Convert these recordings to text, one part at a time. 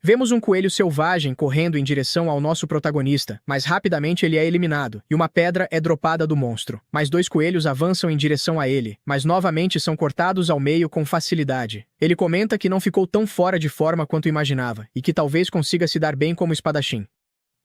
Vemos um coelho selvagem correndo em direção ao nosso protagonista, mas rapidamente ele é eliminado, e uma pedra é dropada do monstro. Mais 2 coelhos avançam em direção a ele, mas novamente são cortados ao meio com facilidade. Ele comenta que não ficou tão fora de forma quanto imaginava, e que talvez consiga se dar bem como espadachim.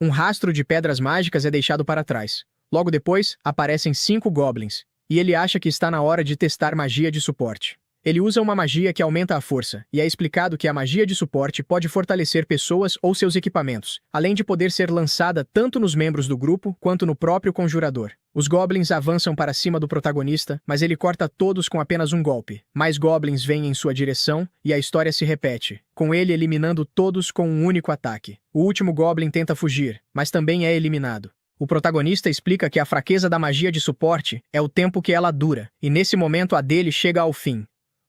Um rastro de pedras mágicas é deixado para trás. Logo depois, aparecem 5 goblins, e ele acha que está na hora de testar magia de suporte. Ele usa uma magia que aumenta a força, e é explicado que a magia de suporte pode fortalecer pessoas ou seus equipamentos, além de poder ser lançada tanto nos membros do grupo quanto no próprio conjurador. Os goblins avançam para cima do protagonista, mas ele corta todos com apenas um golpe. Mais goblins vêm em sua direção, e a história se repete, com ele eliminando todos com um único ataque. O último goblin tenta fugir, mas também é eliminado. O protagonista explica que a fraqueza da magia de suporte é o tempo que ela dura, e nesse momento a dele chega ao fim.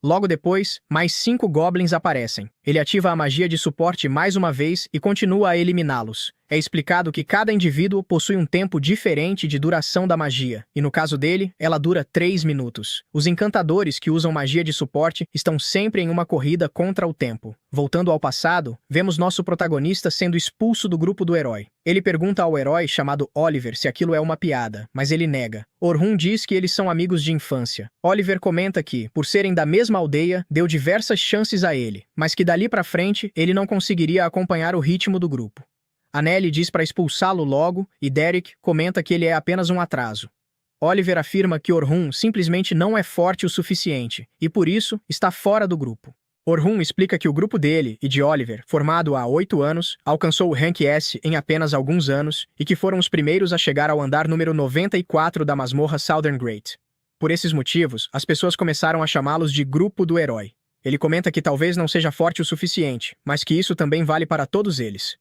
Logo depois, mais 5 goblins aparecem. Ele ativa a magia de suporte mais uma vez e continua a eliminá-los. É explicado que cada indivíduo possui um tempo diferente de duração da magia, e no caso dele, ela dura 3 minutos. Os encantadores que usam magia de suporte estão sempre em uma corrida contra o tempo. Voltando ao passado, vemos nosso protagonista sendo expulso do grupo do herói. Ele pergunta ao herói chamado Oliver se aquilo é uma piada, mas ele nega. Orhun diz que eles são amigos de infância. Oliver comenta que, por serem da mesma aldeia, deu diversas chances a ele, mas que dali pra frente ele não conseguiria acompanhar o ritmo do grupo. Anneli diz para expulsá-lo logo, e Derek comenta que ele é apenas um atraso. Oliver afirma que Orhun simplesmente não é forte o suficiente, e por isso está fora do grupo. Orhun explica que o grupo dele e de Oliver, formado há 8 anos, alcançou o Rank S em apenas alguns anos, e que foram os primeiros a chegar ao andar número 94 da masmorra Southern Great. Por esses motivos, as pessoas começaram a chamá-los de Grupo do Herói. Ele comenta que talvez não seja forte o suficiente, mas que isso também vale para todos eles.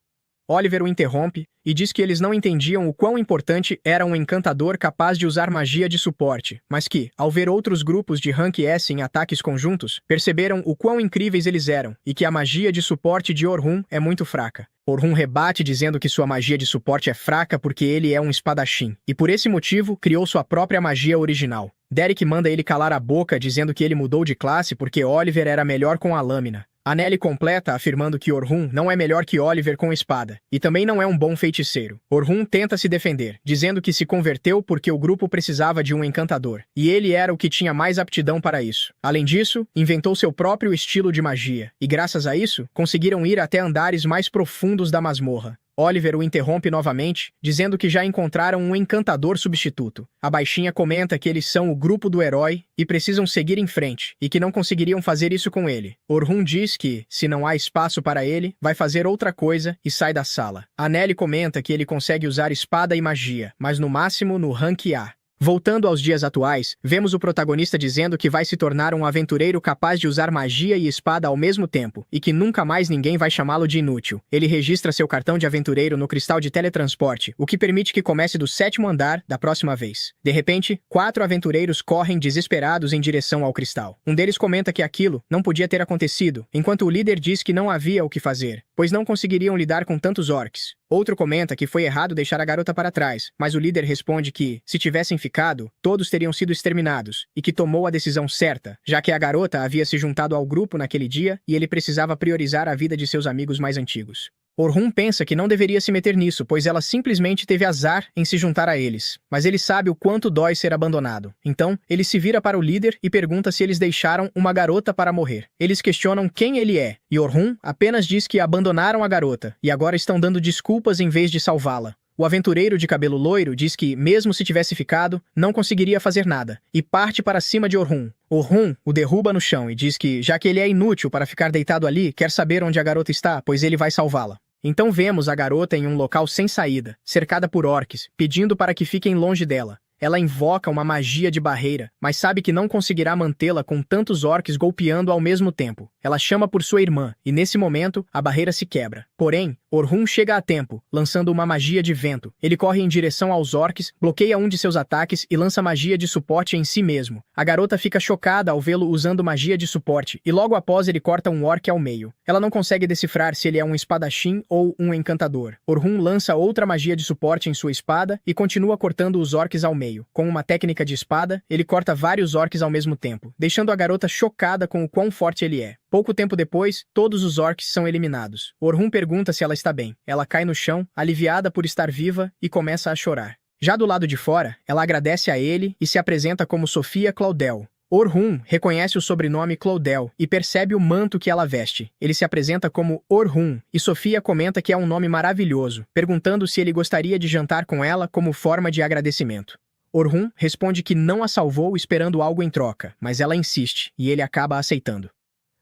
Oliver o interrompe e diz que eles não entendiam o quão importante era um encantador capaz de usar magia de suporte, mas que, ao ver outros grupos de Rank S em ataques conjuntos, perceberam o quão incríveis eles eram e que a magia de suporte de Orhun é muito fraca. Orhun rebate dizendo que sua magia de suporte é fraca porque ele é um espadachim, e por esse motivo criou sua própria magia original. Derek manda ele calar a boca dizendo que ele mudou de classe porque Oliver era melhor com a lâmina. Anneli completa afirmando que Orhun não é melhor que Oliver com espada, e também não é um bom feiticeiro. Orhun tenta se defender, dizendo que se converteu porque o grupo precisava de um encantador, e ele era o que tinha mais aptidão para isso. Além disso, inventou seu próprio estilo de magia, e graças a isso, conseguiram ir até andares mais profundos da masmorra. Oliver o interrompe novamente, dizendo que já encontraram um encantador substituto. A baixinha comenta que eles são o grupo do herói e precisam seguir em frente, e que não conseguiriam fazer isso com ele. Orhun diz que, se não há espaço para ele, vai fazer outra coisa e sai da sala. Anneli comenta que ele consegue usar espada e magia, mas no máximo no Rank A. Voltando aos dias atuais, vemos o protagonista dizendo que vai se tornar um aventureiro capaz de usar magia e espada ao mesmo tempo, e que nunca mais ninguém vai chamá-lo de inútil. Ele registra seu cartão de aventureiro no cristal de teletransporte, o que permite que comece do 7º andar da próxima vez. De repente, 4 aventureiros correm desesperados em direção ao cristal. Um deles comenta que aquilo não podia ter acontecido, enquanto o líder diz que não havia o que fazer, pois não conseguiriam lidar com tantos orcs. Outro comenta que foi errado deixar a garota para trás, mas o líder responde que, se tivessem ficado, todos teriam sido exterminados, e que tomou a decisão certa, já que a garota havia se juntado ao grupo naquele dia e ele precisava priorizar a vida de seus amigos mais antigos. Orhun pensa que não deveria se meter nisso, pois ela simplesmente teve azar em se juntar a eles. Mas ele sabe o quanto dói ser abandonado. Então, ele se vira para o líder e pergunta se eles deixaram uma garota para morrer. Eles questionam quem ele é, e Orhun apenas diz que abandonaram a garota, e agora estão dando desculpas em vez de salvá-la. O aventureiro de cabelo loiro diz que, mesmo se tivesse ficado, não conseguiria fazer nada, e parte para cima de Orhun. Orhun o derruba no chão e diz que, já que ele é inútil para ficar deitado ali, quer saber onde a garota está, pois ele vai salvá-la. Então vemos a garota em um local sem saída, cercada por orcs, pedindo para que fiquem longe dela. Ela invoca uma magia de barreira, mas sabe que não conseguirá mantê-la com tantos orcs golpeando ao mesmo tempo. Ela chama por sua irmã, e nesse momento, a barreira se quebra. Porém, Orhun chega a tempo, lançando uma magia de vento. Ele corre em direção aos orcs, bloqueia um de seus ataques e lança magia de suporte em si mesmo. A garota fica chocada ao vê-lo usando magia de suporte, e logo após ele corta um orc ao meio. Ela não consegue decifrar se ele é um espadachim ou um encantador. Orhun lança outra magia de suporte em sua espada e continua cortando os orcs ao meio. Com uma técnica de espada, ele corta vários orcs ao mesmo tempo, deixando a garota chocada com o quão forte ele é. Pouco tempo depois, todos os orcs são eliminados. Orhun pergunta se ela está bem. Ela cai no chão, aliviada por estar viva, e começa a chorar. Já do lado de fora, ela agradece a ele e se apresenta como Sofia Claudel. Orhun reconhece o sobrenome Claudel e percebe o manto que ela veste. Ele se apresenta como Orhun e Sofia comenta que é um nome maravilhoso, perguntando se ele gostaria de jantar com ela como forma de agradecimento. Orhun responde que não a salvou esperando algo em troca, mas ela insiste e ele acaba aceitando.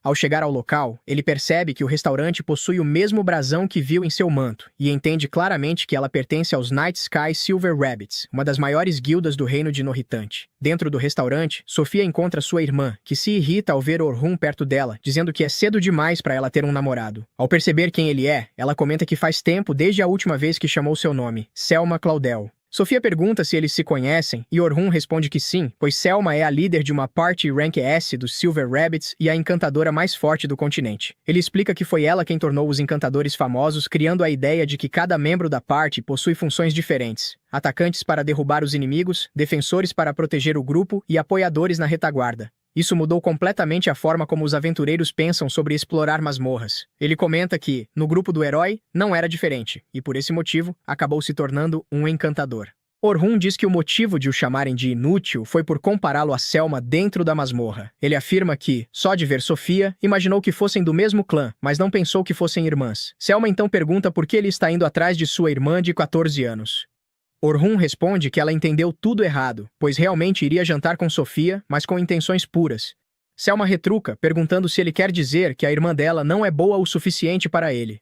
Ao chegar ao local, ele percebe que o restaurante possui o mesmo brasão que viu em seu manto, e entende claramente que ela pertence aos Night Sky Silver Rabbits, uma das maiores guildas do reino de Norritante. Dentro do restaurante, Sofia encontra sua irmã, que se irrita ao ver Orhun perto dela, dizendo que é cedo demais para ela ter um namorado. Ao perceber quem ele é, ela comenta que faz tempo desde a última vez que chamou seu nome, Selma Claudel. Sofia pergunta se eles se conhecem, e Orhun responde que sim, pois Selma é a líder de uma Party Rank S dos Silver Rabbits e a encantadora mais forte do continente. Ele explica que foi ela quem tornou os encantadores famosos, criando a ideia de que cada membro da Party possui funções diferentes. Atacantes para derrubar os inimigos, defensores para proteger o grupo e apoiadores na retaguarda. Isso mudou completamente a forma como os aventureiros pensam sobre explorar masmorras. Ele comenta que, no grupo do herói, não era diferente, e por esse motivo, acabou se tornando um encantador. Orhun diz que o motivo de o chamarem de inútil foi por compará-lo a Selma dentro da masmorra. Ele afirma que, só de ver Sofia, imaginou que fossem do mesmo clã, mas não pensou que fossem irmãs. Selma então pergunta por que ele está indo atrás de sua irmã de 14 anos. Orhun responde que ela entendeu tudo errado, pois realmente iria jantar com Sofia, mas com intenções puras. Selma retruca, perguntando se ele quer dizer que a irmã dela não é boa o suficiente para ele.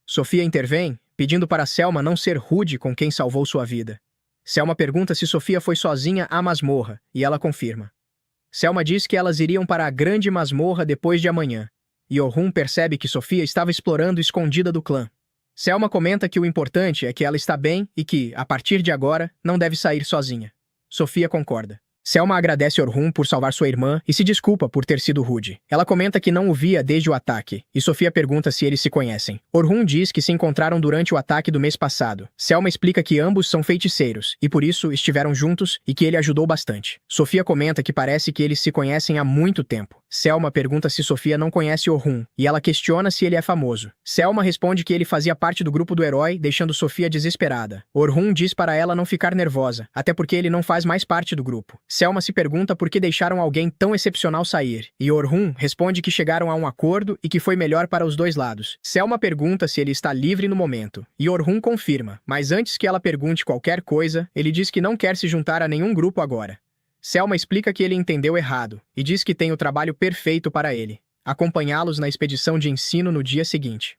Sofia intervém, pedindo para Selma não ser rude com quem salvou sua vida. Selma pergunta se Sofia foi sozinha à masmorra, e ela confirma. Selma diz que elas iriam para a grande masmorra depois de amanhã, e Orhun percebe que Sofia estava explorando escondida do clã. Selma comenta que o importante é que ela está bem e que, a partir de agora, não deve sair sozinha. Sofia concorda. Selma agradece Orhun por salvar sua irmã e se desculpa por ter sido rude. Ela comenta que não o via desde o ataque, e Sofia pergunta se eles se conhecem. Orhun diz que se encontraram durante o ataque do mês passado. Selma explica que ambos são feiticeiros, e por isso estiveram juntos e que ele ajudou bastante. Sofia comenta que parece que eles se conhecem há muito tempo. Selma pergunta se Sofia não conhece Orhun, e ela questiona se ele é famoso. Selma responde que ele fazia parte do grupo do herói, deixando Sofia desesperada. Orhun diz para ela não ficar nervosa, até porque ele não faz mais parte do grupo. Selma se pergunta por que deixaram alguém tão excepcional sair, e Orhun responde que chegaram a um acordo e que foi melhor para os dois lados. Selma pergunta se ele está livre no momento, e Orhun confirma, mas antes que ela pergunte qualquer coisa, ele diz que não quer se juntar a nenhum grupo agora. Selma explica que ele entendeu errado, e diz que tem o trabalho perfeito para ele: acompanhá-los na expedição de ensino no dia seguinte.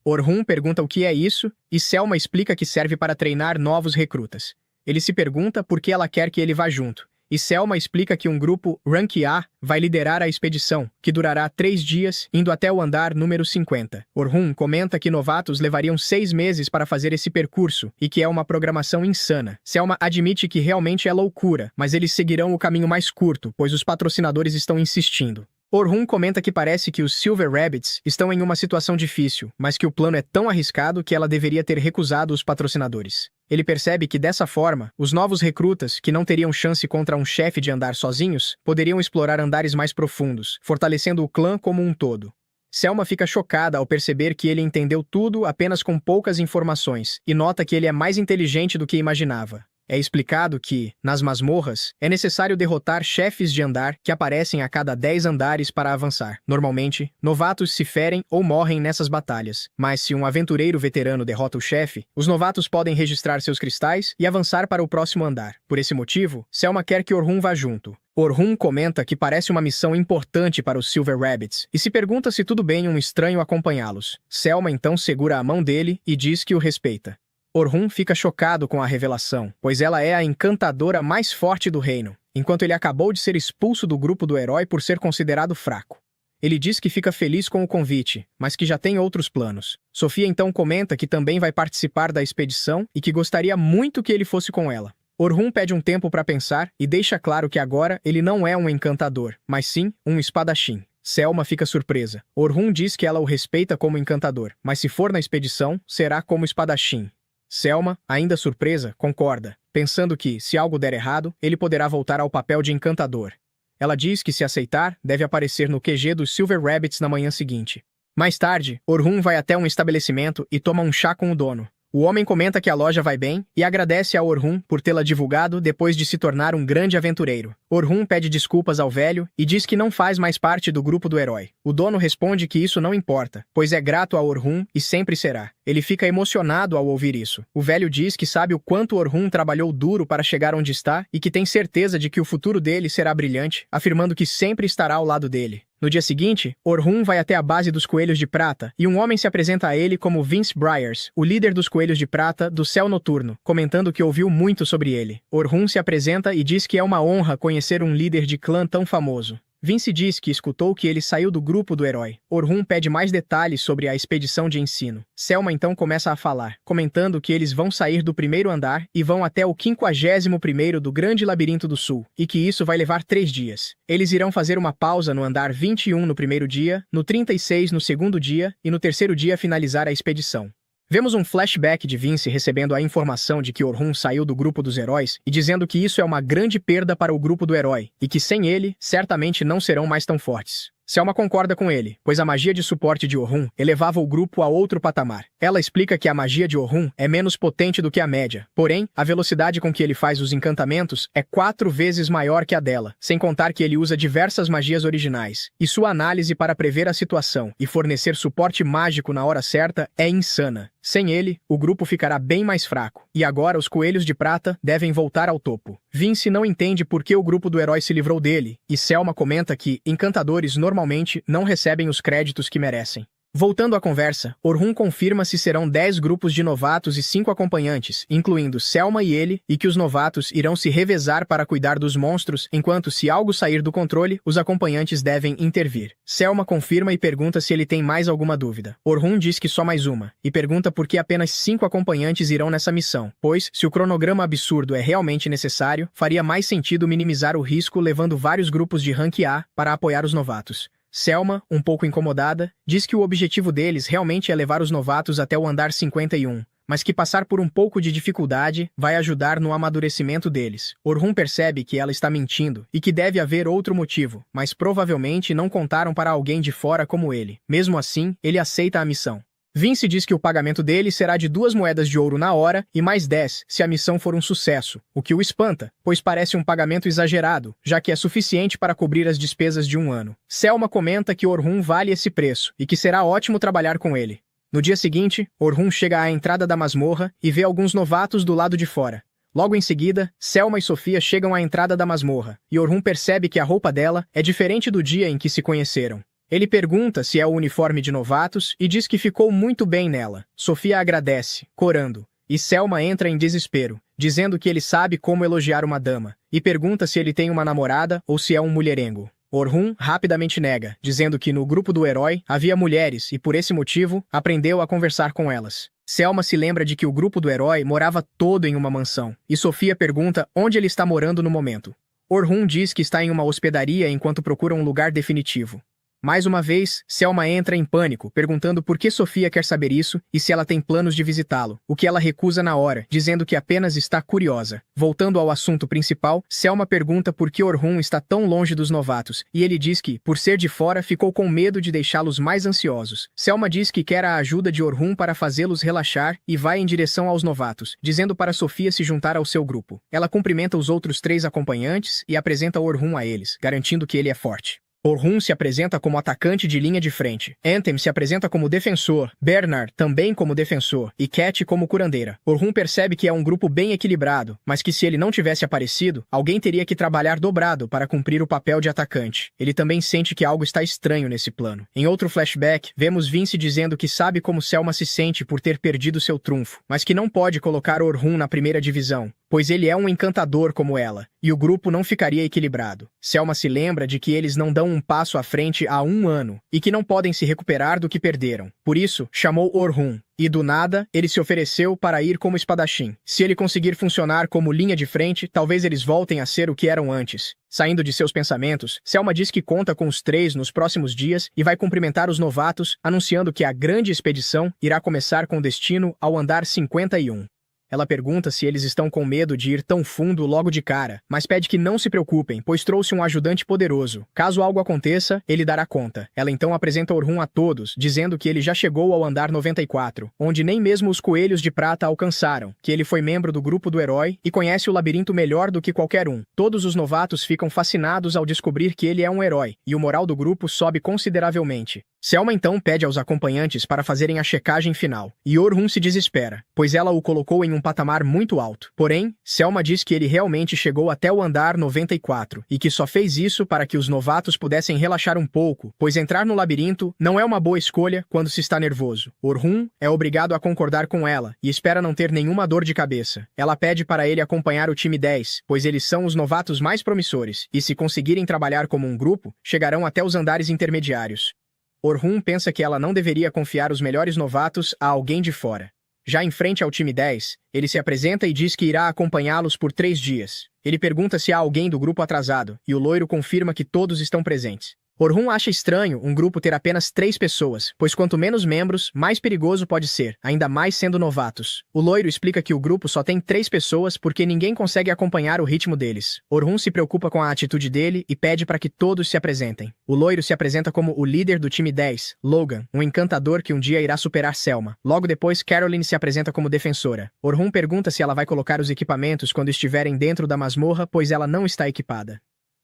Orhun pergunta o que é isso, e Selma explica que serve para treinar novos recrutas. Ele se pergunta por que ela quer que ele vá junto, e Selma explica que um grupo Rank A vai liderar a expedição, que durará 3 dias, indo até o andar número 50. Orhun comenta que novatos levariam 6 meses para fazer esse percurso, e que é uma programação insana. Selma admite que realmente é loucura, mas eles seguirão o caminho mais curto, pois os patrocinadores estão insistindo. Orhun comenta que parece que os Silver Rabbits estão em uma situação difícil, mas que o plano é tão arriscado que ela deveria ter recusado os patrocinadores. Ele percebe que, dessa forma, os novos recrutas, que não teriam chance contra um chefe de andar sozinhos, poderiam explorar andares mais profundos, fortalecendo o clã como um todo. Selma fica chocada ao perceber que ele entendeu tudo apenas com poucas informações, e nota que ele é mais inteligente do que imaginava. É explicado que, nas masmorras, é necessário derrotar chefes de andar que aparecem a cada 10 andares para avançar. Normalmente, novatos se ferem ou morrem nessas batalhas, mas se um aventureiro veterano derrota o chefe, os novatos podem registrar seus cristais e avançar para o próximo andar. Por esse motivo, Selma quer que Orhun vá junto. Orhun comenta que parece uma missão importante para os Silver Rabbits e se pergunta se tudo bem um estranho acompanhá-los. Selma então segura a mão dele e diz que o respeita. Orhun fica chocado com a revelação, pois ela é a encantadora mais forte do reino, enquanto ele acabou de ser expulso do grupo do herói por ser considerado fraco. Ele diz que fica feliz com o convite, mas que já tem outros planos. Sofia então comenta que também vai participar da expedição e que gostaria muito que ele fosse com ela. Orhun pede um tempo para pensar e deixa claro que agora ele não é um encantador, mas sim um espadachim. Selma fica surpresa. Orhun diz que ela o respeita como encantador, mas se for na expedição, será como espadachim. Selma, ainda surpresa, concorda, pensando que, se algo der errado, ele poderá voltar ao papel de encantador. Ela diz que, se aceitar, deve aparecer no QG dos Silver Rabbits na manhã seguinte. Mais tarde, Orhun vai até um estabelecimento e toma um chá com o dono. O homem comenta que a loja vai bem e agradece a Orhun por tê-la divulgado depois de se tornar um grande aventureiro. Orhun pede desculpas ao velho e diz que não faz mais parte do grupo do herói. O dono responde que isso não importa, pois é grato a Orhun e sempre será. Ele fica emocionado ao ouvir isso. O velho diz que sabe o quanto Orhun trabalhou duro para chegar onde está e que tem certeza de que o futuro dele será brilhante, afirmando que sempre estará ao lado dele. No dia seguinte, Orhun vai até a base dos Coelhos de Prata e um homem se apresenta a ele como Vince Briars, o líder dos Coelhos de Prata do Céu Noturno, comentando que ouviu muito sobre ele. Orhun se apresenta e diz que é uma honra conhecer um líder de clã tão famoso. Vince diz que escutou que ele saiu do grupo do herói. Orhun pede mais detalhes sobre a expedição de ensino. Selma então começa a falar, comentando que eles vão sair do primeiro andar e vão até o 51º do Grande Labirinto do Sul, e que isso vai levar 3 dias. Eles irão fazer uma pausa no andar 21 no primeiro dia, no 36 no segundo dia e no terceiro dia finalizar a expedição. Vemos um flashback de Vince recebendo a informação de que Orhun saiu do grupo dos heróis e dizendo que isso é uma grande perda para o grupo do herói, e que sem ele, certamente não serão mais tão fortes. Selma concorda com ele, pois a magia de suporte de Orhun elevava o grupo a outro patamar. Ela explica que a magia de Orhun é menos potente do que a média, porém, a velocidade com que ele faz os encantamentos é 4 vezes maior que a dela, sem contar que ele usa diversas magias originais, e sua análise para prever a situação e fornecer suporte mágico na hora certa é insana. Sem ele, o grupo ficará bem mais fraco, e agora os Coelhos de Prata devem voltar ao topo. Vince não entende por que o grupo do herói se livrou dele, e Selma comenta que encantadores normalmente não recebem os créditos que merecem. Voltando à conversa, Orhun confirma se serão 10 grupos de novatos e 5 acompanhantes, incluindo Selma e ele, e que os novatos irão se revezar para cuidar dos monstros, enquanto se algo sair do controle, os acompanhantes devem intervir. Selma confirma e pergunta se ele tem mais alguma dúvida. Orhun diz que só mais uma, e pergunta por que apenas 5 acompanhantes irão nessa missão, pois, se o cronograma absurdo é realmente necessário, faria mais sentido minimizar o risco levando vários grupos de rank A para apoiar os novatos. Selma, um pouco incomodada, diz que o objetivo deles realmente é levar os novatos até o andar 51, mas que passar por um pouco de dificuldade vai ajudar no amadurecimento deles. Orhun percebe que ela está mentindo e que deve haver outro motivo, mas provavelmente não contaram para alguém de fora como ele. Mesmo assim, ele aceita a missão. Vince diz que o pagamento dele será de 2 moedas de ouro na hora e mais 10 se a missão for um sucesso, o que o espanta, pois parece um pagamento exagerado, já que é suficiente para cobrir as despesas de um ano. Selma comenta que Orhun vale esse preço e que será ótimo trabalhar com ele. No dia seguinte, Orhun chega à entrada da masmorra e vê alguns novatos do lado de fora. Logo em seguida, Selma e Sofia chegam à entrada da masmorra, e Orhun percebe que a roupa dela é diferente do dia em que se conheceram. Ele pergunta se é o uniforme de novatos e diz que ficou muito bem nela. Sofia agradece, corando, e Selma entra em desespero, dizendo que ele sabe como elogiar uma dama, e pergunta se ele tem uma namorada ou se é um mulherengo. Orhun rapidamente nega, dizendo que no grupo do herói havia mulheres e por esse motivo aprendeu a conversar com elas. Selma se lembra de que o grupo do herói morava todo em uma mansão, e Sofia pergunta onde ele está morando no momento. Orhun diz que está em uma hospedaria enquanto procura um lugar definitivo. Mais uma vez, Selma entra em pânico, perguntando por que Sofia quer saber isso e se ela tem planos de visitá-lo, o que ela recusa na hora, dizendo que apenas está curiosa. Voltando ao assunto principal, Selma pergunta por que Orhun está tão longe dos novatos, e ele diz que, por ser de fora, ficou com medo de deixá-los mais ansiosos. Selma diz que quer a ajuda de Orhun para fazê-los relaxar e vai em direção aos novatos, dizendo para Sofia se juntar ao seu grupo. Ela cumprimenta os outros 3 acompanhantes e apresenta Orhun a eles, garantindo que ele é forte. Orhun se apresenta como atacante de linha de frente. Anthem se apresenta como defensor, Bernard também como defensor e Cat como curandeira. Orhun percebe que é um grupo bem equilibrado, mas que se ele não tivesse aparecido, alguém teria que trabalhar dobrado para cumprir o papel de atacante. Ele também sente que algo está estranho nesse plano. Em outro flashback, vemos Vince dizendo que sabe como Selma se sente por ter perdido seu trunfo, mas que não pode colocar Orhun na primeira divisão, pois ele é um encantador como ela, e o grupo não ficaria equilibrado. Selma se lembra de que eles não dão um passo à frente há 1 ano, e que não podem se recuperar do que perderam. Por isso, chamou Orhun, e do nada, ele se ofereceu para ir como espadachim. Se ele conseguir funcionar como linha de frente, talvez eles voltem a ser o que eram antes. Saindo de seus pensamentos, Selma diz que conta com os 3 nos próximos dias e vai cumprimentar os novatos, anunciando que a grande expedição irá começar com destino ao andar 51. Ela pergunta se eles estão com medo de ir tão fundo logo de cara, mas pede que não se preocupem, pois trouxe um ajudante poderoso. Caso algo aconteça, ele dará conta. Ela então apresenta Orhun a todos, dizendo que ele já chegou ao andar 94, onde nem mesmo os coelhos de prata alcançaram, que ele foi membro do grupo do herói e conhece o labirinto melhor do que qualquer um. Todos os novatos ficam fascinados ao descobrir que ele é um herói, e o moral do grupo sobe consideravelmente. Selma então pede aos acompanhantes para fazerem a checagem final, e Orhun se desespera, pois ela o colocou em um patamar muito alto. Porém, Selma diz que ele realmente chegou até o andar 94, e que só fez isso para que os novatos pudessem relaxar um pouco, pois entrar no labirinto não é uma boa escolha quando se está nervoso. Orhun é obrigado a concordar com ela, e espera não ter nenhuma dor de cabeça. Ela pede para ele acompanhar o time 10, pois eles são os novatos mais promissores, e se conseguirem trabalhar como um grupo, chegarão até os andares intermediários. Orhun pensa que ela não deveria confiar os melhores novatos a alguém de fora. Já em frente ao time 10, ele se apresenta e diz que irá acompanhá-los por 3 dias. Ele pergunta se há alguém do grupo atrasado, e o loiro confirma que todos estão presentes. Orhun acha estranho um grupo ter apenas 3 pessoas, pois quanto menos membros, mais perigoso pode ser, ainda mais sendo novatos. O loiro explica que o grupo só tem 3 pessoas porque ninguém consegue acompanhar o ritmo deles. Orhun se preocupa com a atitude dele e pede para que todos se apresentem. O loiro se apresenta como o líder do time 10, Logan, um encantador que um dia irá superar Selma. Logo depois, Caroline se apresenta como defensora. Orhun pergunta se ela vai colocar os equipamentos quando estiverem dentro da masmorra, pois ela não está equipada.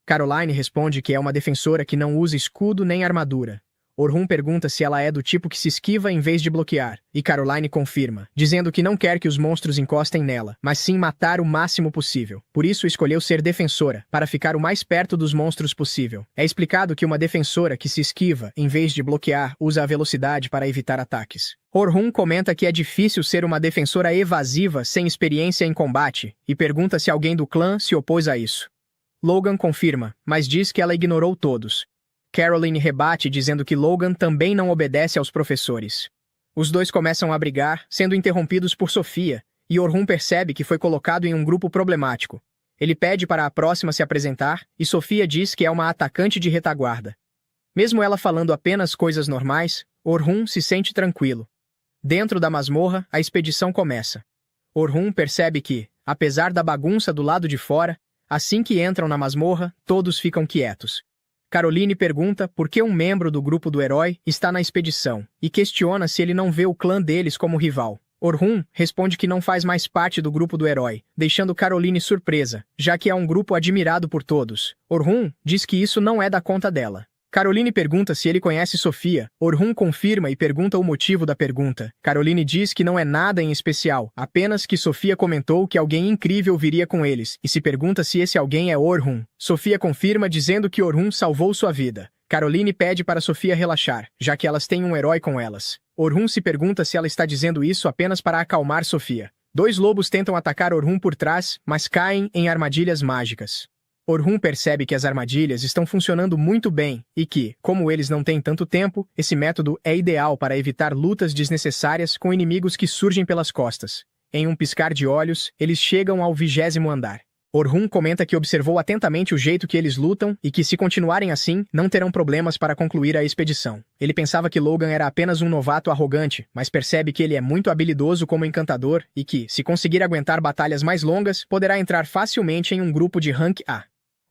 Caroline responde que é uma defensora que não usa escudo nem armadura. Orhun pergunta se ela é do tipo que se esquiva em vez de bloquear, e Caroline confirma, dizendo que não quer que os monstros encostem nela, mas sim matar o máximo possível. Por isso escolheu ser defensora, para ficar o mais perto dos monstros possível. É explicado que uma defensora que se esquiva, em vez de bloquear, usa a velocidade para evitar ataques. Orhun comenta que é difícil ser uma defensora evasiva sem experiência em combate, e pergunta se alguém do clã se opôs a isso. Logan confirma, mas diz que ela ignorou todos. Caroline rebate dizendo que Logan também não obedece aos professores. Os dois começam a brigar, sendo interrompidos por Sofia, e Orhun percebe que foi colocado em um grupo problemático. Ele pede para a próxima se apresentar, e Sofia diz que é uma atacante de retaguarda. Mesmo ela falando apenas coisas normais, Orhun se sente tranquilo. Dentro da masmorra, a expedição começa. Orhun percebe que, apesar da bagunça do lado de fora, assim que entram na masmorra, todos ficam quietos. Caroline pergunta por que um membro do grupo do herói está na expedição, e questiona se ele não vê o clã deles como rival. Orhun responde que não faz mais parte do grupo do herói, deixando Caroline surpresa, já que é um grupo admirado por todos. Orhun diz que isso não é da conta dela. Caroline pergunta se ele conhece Sofia. Orhun confirma e pergunta o motivo da pergunta. Caroline diz que não é nada em especial, apenas que Sofia comentou que alguém incrível viria com eles, e se pergunta se esse alguém é Orhun. Sofia confirma dizendo que Orhun salvou sua vida. Caroline pede para Sofia relaxar, já que elas têm um herói com elas. Orhun se pergunta se ela está dizendo isso apenas para acalmar Sofia. 2 lobos tentam atacar Orhun por trás, mas caem em armadilhas mágicas. Orhun percebe que as armadilhas estão funcionando muito bem e que, como eles não têm tanto tempo, esse método é ideal para evitar lutas desnecessárias com inimigos que surgem pelas costas. Em um piscar de olhos, eles chegam ao 20º andar. Orhun comenta que observou atentamente o jeito que eles lutam e que, se continuarem assim, não terão problemas para concluir a expedição. Ele pensava que Logan era apenas um novato arrogante, mas percebe que ele é muito habilidoso como encantador e que, se conseguir aguentar batalhas mais longas, poderá entrar facilmente em um grupo de rank A.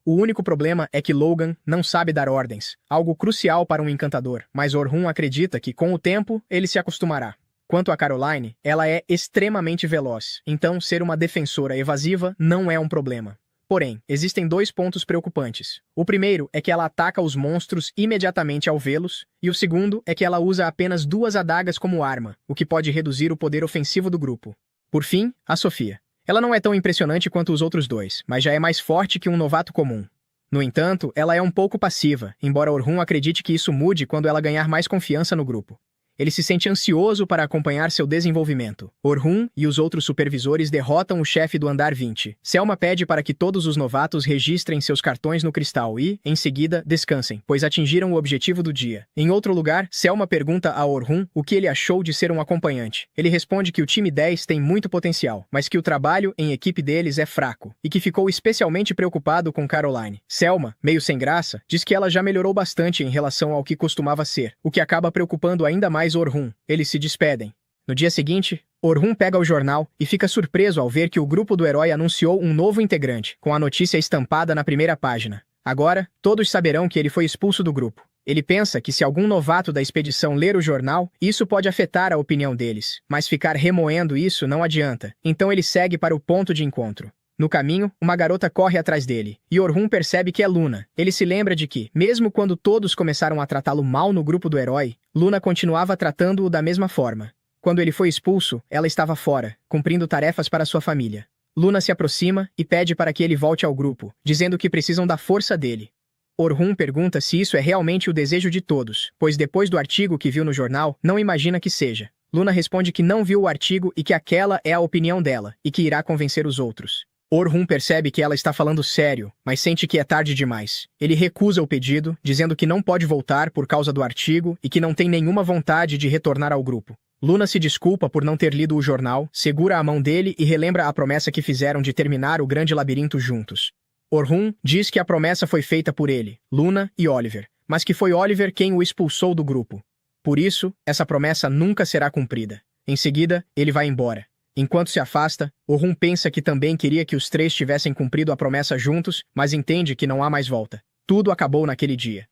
O único problema é que Logan não sabe dar ordens, algo crucial para um encantador, mas Orhun acredita que, com o tempo, ele se acostumará. Quanto a Caroline, ela é extremamente veloz, então ser uma defensora evasiva não é um problema. Porém, existem 2 pontos preocupantes. O primeiro é que ela ataca os monstros imediatamente ao vê-los, e o segundo é que ela usa apenas 2 adagas como arma, o que pode reduzir o poder ofensivo do grupo. Por fim, a Sofia. Ela não é tão impressionante quanto os outros 2, mas já é mais forte que um novato comum. No entanto, ela é um pouco passiva, embora Orhun acredite que isso mude quando ela ganhar mais confiança no grupo. Ele se sente ansioso para acompanhar seu desenvolvimento. Orhun e os outros supervisores derrotam o chefe do andar 20. Selma pede para que todos os novatos registrem seus cartões no cristal e, em seguida, descansem, pois atingiram o objetivo do dia. Em outro lugar, Selma pergunta a Orhun o que ele achou de ser um acompanhante. Ele responde que o time 10 tem muito potencial, mas que o trabalho em equipe deles é fraco, e que ficou especialmente preocupado com Caroline. Selma, meio sem graça, diz que ela já melhorou bastante em relação ao que costumava ser, o que acaba preocupando ainda mais Orhun. Eles se despedem. No dia seguinte, Orhun pega o jornal e fica surpreso ao ver que o grupo do herói anunciou um novo integrante, com a notícia estampada na primeira página. Agora, todos saberão que ele foi expulso do grupo. Ele pensa que se algum novato da expedição ler o jornal, isso pode afetar a opinião deles, mas ficar remoendo isso não adianta, então ele segue para o ponto de encontro. No caminho, uma garota corre atrás dele, e Orhun percebe que é Luna. Ele se lembra de que, mesmo quando todos começaram a tratá-lo mal no grupo do herói, Luna continuava tratando-o da mesma forma. Quando ele foi expulso, ela estava fora, cumprindo tarefas para sua família. Luna se aproxima e pede para que ele volte ao grupo, dizendo que precisam da força dele. Orhun pergunta se isso é realmente o desejo de todos, pois depois do artigo que viu no jornal, não imagina que seja. Luna responde que não viu o artigo e que aquela é a opinião dela, e que irá convencer os outros. Orhun percebe que ela está falando sério, mas sente que é tarde demais. Ele recusa o pedido, dizendo que não pode voltar por causa do artigo e que não tem nenhuma vontade de retornar ao grupo. Luna se desculpa por não ter lido o jornal, segura a mão dele e relembra a promessa que fizeram de terminar o grande labirinto juntos. Orhun diz que a promessa foi feita por ele, Luna e Oliver, mas que foi Oliver quem o expulsou do grupo. Por isso, essa promessa nunca será cumprida. Em seguida, ele vai embora. Enquanto se afasta, Orhun pensa que também queria que os três tivessem cumprido a promessa juntos, mas entende que não há mais volta. Tudo acabou naquele dia.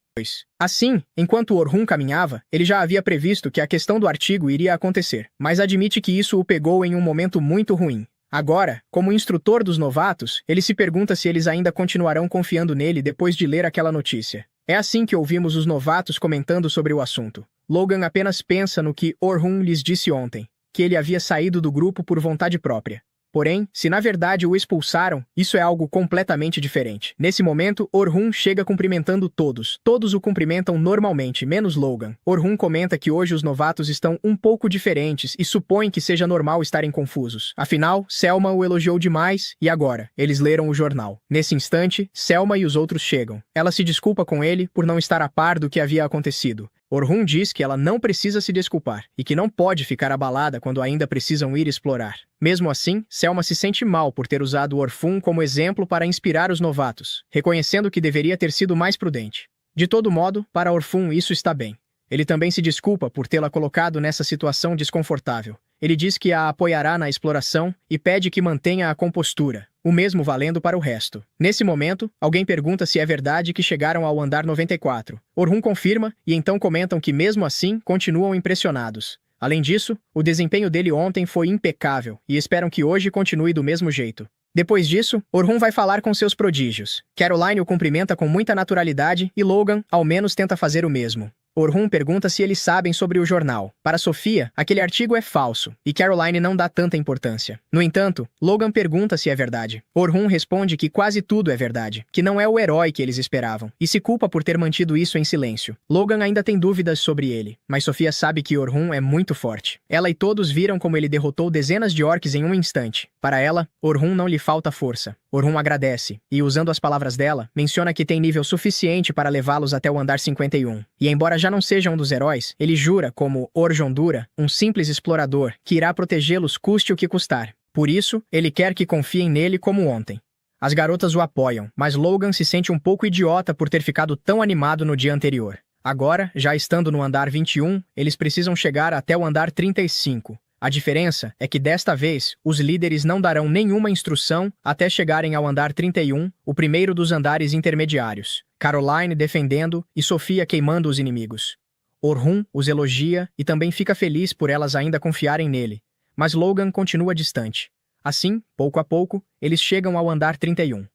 Assim, enquanto Orhun caminhava, ele já havia previsto que a questão do artigo iria acontecer, mas admite que isso o pegou em um momento muito ruim. Agora, como instrutor dos novatos, ele se pergunta se eles ainda continuarão confiando nele depois de ler aquela notícia. É assim que ouvimos os novatos comentando sobre o assunto. Logan apenas pensa no que Orhun lhes disse ontem, que ele havia saído do grupo por vontade própria. Porém, se na verdade o expulsaram, isso é algo completamente diferente. Nesse momento, Orhun chega cumprimentando todos. Todos o cumprimentam normalmente, menos Logan. Orhun comenta que hoje os novatos estão um pouco diferentes e supõe que seja normal estarem confusos. Afinal, Selma o elogiou demais e agora, eles leram o jornal. Nesse instante, Selma e os outros chegam. Ela se desculpa com ele por não estar a par do que havia acontecido. Orhun diz que ela não precisa se desculpar e que não pode ficar abalada quando ainda precisam ir explorar. Mesmo assim, Selma se sente mal por ter usado Orhun como exemplo para inspirar os novatos, reconhecendo que deveria ter sido mais prudente. De todo modo, para Orhun isso está bem. Ele também se desculpa por tê-la colocado nessa situação desconfortável. Ele diz que a apoiará na exploração e pede que mantenha a compostura, o mesmo valendo para o resto. Nesse momento, alguém pergunta se é verdade que chegaram ao andar 94. Orhun confirma e então comentam que mesmo assim continuam impressionados. Além disso, o desempenho dele ontem foi impecável e esperam que hoje continue do mesmo jeito. Depois disso, Orhun vai falar com seus prodígios. Caroline o cumprimenta com muita naturalidade e Logan, ao menos, tenta fazer o mesmo. Orhun pergunta se eles sabem sobre o jornal. Para Sofia, aquele artigo é falso, e Caroline não dá tanta importância. No entanto, Logan pergunta se é verdade. Orhun responde que quase tudo é verdade, que não é o herói que eles esperavam, e se culpa por ter mantido isso em silêncio. Logan ainda tem dúvidas sobre ele, mas Sofia sabe que Orhun é muito forte. Ela e todos viram como ele derrotou dezenas de orcs em um instante. Para ela, Orhun não lhe falta força. Orhun agradece, e usando as palavras dela, menciona que tem nível suficiente para levá-los até o andar 51. E embora já não seja um dos heróis, ele jura, como Orjondura, um simples explorador, que irá protegê-los custe o que custar. Por isso, ele quer que confiem nele como ontem. As garotas o apoiam, mas Logan se sente um pouco idiota por ter ficado tão animado no dia anterior. Agora, já estando no andar 21, eles precisam chegar até o andar 35. A diferença é que desta vez, os líderes não darão nenhuma instrução até chegarem ao andar 31, o primeiro dos andares intermediários. Caroline defendendo e Sofia queimando os inimigos. Orhun os elogia e também fica feliz por elas ainda confiarem nele, mas Logan continua distante. Assim, pouco a pouco, eles chegam ao andar 31.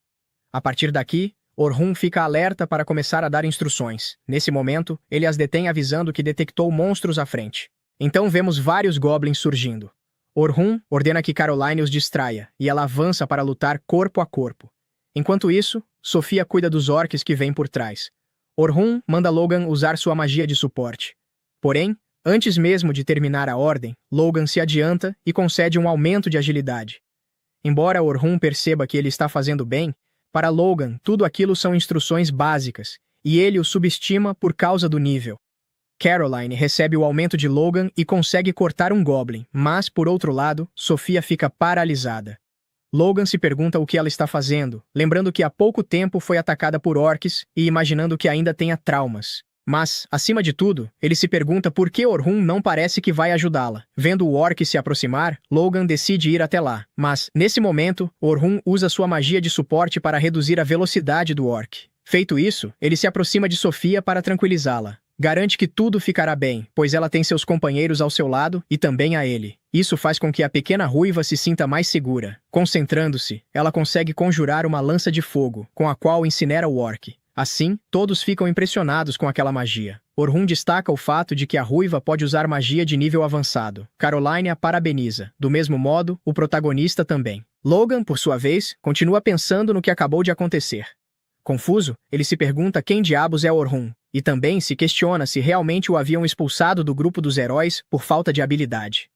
A partir daqui, Orhun fica alerta para começar a dar instruções. Nesse momento, ele as detém avisando que detectou monstros à frente. Então vemos vários goblins surgindo. Orhun ordena que Caroline os distraia, e ela avança para lutar corpo a corpo. Enquanto isso, Sofia cuida dos orcs que vêm por trás. Orhun manda Logan usar sua magia de suporte. Porém, Antes mesmo de terminar a ordem, Logan se adianta e concede um aumento de agilidade. Embora Orhun perceba que ele está fazendo bem, para Logan tudo aquilo são instruções básicas, e ele o subestima por causa do nível. Caroline recebe o aumento de Logan e consegue cortar um Goblin, mas, por outro lado, Sophia fica paralisada. Logan se pergunta o que ela está fazendo, lembrando que há pouco tempo foi atacada por orcs e imaginando que ainda tenha traumas. Mas, acima de tudo, ele se pergunta por que Orhun não parece que vai ajudá-la. Vendo o orc se aproximar, Logan decide ir até lá. Mas, nesse momento, Orhun usa sua magia de suporte para reduzir a velocidade do orc. Feito isso, ele se aproxima de Sophia para tranquilizá-la. Garante que tudo ficará bem, pois ela tem seus companheiros ao seu lado e também a ele. Isso faz com que a pequena ruiva se sinta mais segura. Concentrando-se, ela consegue conjurar uma lança de fogo, com a qual incinera o orc. Assim, todos ficam impressionados com aquela magia. Orhun destaca o fato de que a ruiva pode usar magia de nível avançado. Caroline a parabeniza. Do mesmo modo, o protagonista também. Logan, por sua vez, continua pensando no que acabou de acontecer. Confuso, ele se pergunta quem diabos é Orhun, e também se questiona se realmente o haviam expulsado do grupo dos heróis por falta de habilidade.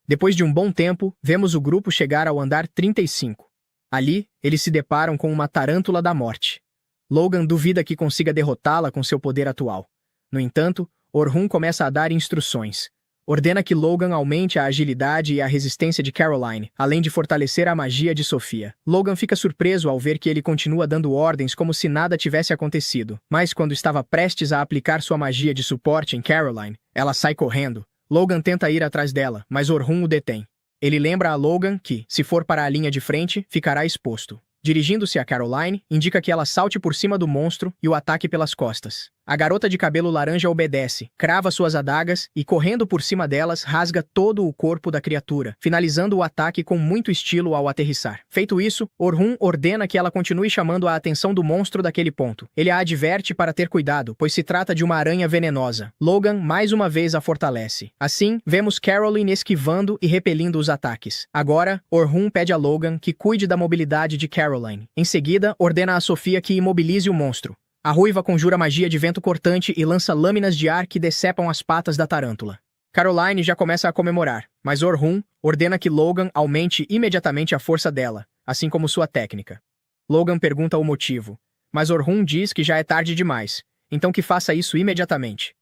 Depois de um bom tempo, vemos o grupo chegar ao andar 35. Ali, eles se deparam com uma tarântula da morte. Logan duvida que consiga derrotá-la com seu poder atual. No entanto, Orhun começa a dar instruções. Ordena que Logan aumente a agilidade e a resistência de Caroline, além de fortalecer a magia de Sophia. Logan fica surpreso ao ver que ele continua dando ordens como se nada tivesse acontecido, mas quando estava prestes a aplicar sua magia de suporte em Caroline, ela sai correndo. Logan tenta ir atrás dela, mas Orhun o detém. Ele lembra a Logan que, se for para a linha de frente, ficará exposto. Dirigindo-se a Caroline, indica que ela salte por cima do monstro e o ataque pelas costas. A garota de cabelo laranja obedece, crava suas adagas e, correndo por cima delas, rasga todo o corpo da criatura, finalizando o ataque com muito estilo ao aterrissar. Feito isso, Orhun ordena que ela continue chamando a atenção do monstro daquele ponto. Ele a adverte para ter cuidado, pois se trata de uma aranha venenosa. Logan mais uma vez a fortalece. Assim, vemos Caroline esquivando e repelindo os ataques. Agora, Orhun pede a Logan que cuide da mobilidade de Caroline. Em seguida, ordena a Sophia que imobilize o monstro. A ruiva conjura magia de vento cortante e lança lâminas de ar que decepam as patas da tarântula. Caroline já começa a comemorar, mas Orhun ordena que Logan aumente imediatamente a força dela, assim como sua técnica. Logan pergunta o motivo, mas Orhun diz que já é tarde demais, então que faça isso imediatamente.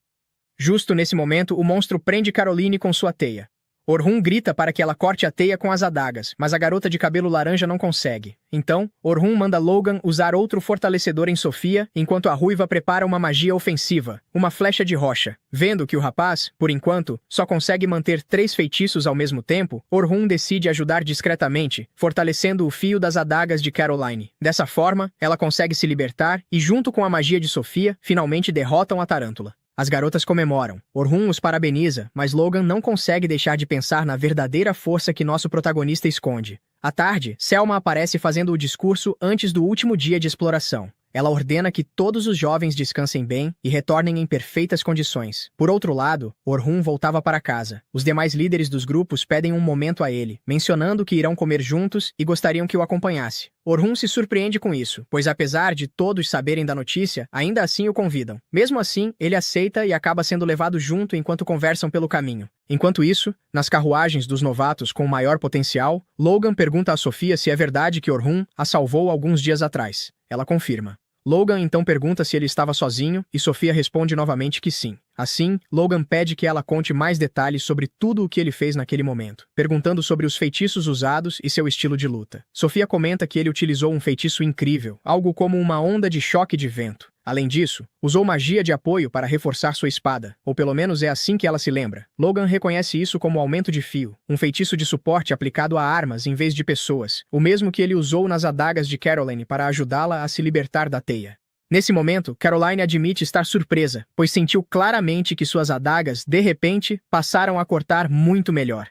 Justo nesse momento, o monstro prende Caroline com sua teia. Orhun grita para que ela corte a teia com as adagas, mas a garota de cabelo laranja não consegue. Então, Orhun manda Logan usar outro fortalecedor em Sophia, enquanto a ruiva prepara uma magia ofensiva, uma flecha de rocha. Vendo que o rapaz, por enquanto, só consegue manter 3 feitiços ao mesmo tempo, Orhun decide ajudar discretamente, fortalecendo o fio das adagas de Caroline. Dessa forma, ela consegue se libertar e, junto com a magia de Sophia, finalmente derrotam a tarântula. As garotas comemoram. Orhun os parabeniza, mas Logan não consegue deixar de pensar na verdadeira força que nosso protagonista esconde. À tarde, Selma aparece fazendo o discurso antes do último dia de exploração. Ela ordena que todos os jovens descansem bem e retornem em perfeitas condições. Por outro lado, Orhun voltava para casa. Os demais líderes dos grupos pedem um momento a ele, mencionando que irão comer juntos e gostariam que o acompanhasse. Orhun se surpreende com isso, pois apesar de todos saberem da notícia, ainda assim o convidam. Mesmo assim, ele aceita e acaba sendo levado junto enquanto conversam pelo caminho. Enquanto isso, nas carruagens dos novatos com maior potencial, Logan pergunta a Sophia se é verdade que Orhun a salvou alguns dias atrás. Ela confirma. Logan então pergunta se ele estava sozinho e Sophia responde novamente que sim. Assim, Logan pede que ela conte mais detalhes sobre tudo o que ele fez naquele momento, perguntando sobre os feitiços usados e seu estilo de luta. Sophia comenta que ele utilizou um feitiço incrível, algo como uma onda de choque de vento. Além disso, usou magia de apoio para reforçar sua espada, ou pelo menos é assim que ela se lembra. Logan reconhece isso como aumento de fio, um feitiço de suporte aplicado a armas em vez de pessoas, o mesmo que ele usou nas adagas de Caroline para ajudá-la a se libertar da teia. Nesse momento, Caroline admite estar surpresa, pois sentiu claramente que suas adagas, de repente, passaram a cortar muito melhor.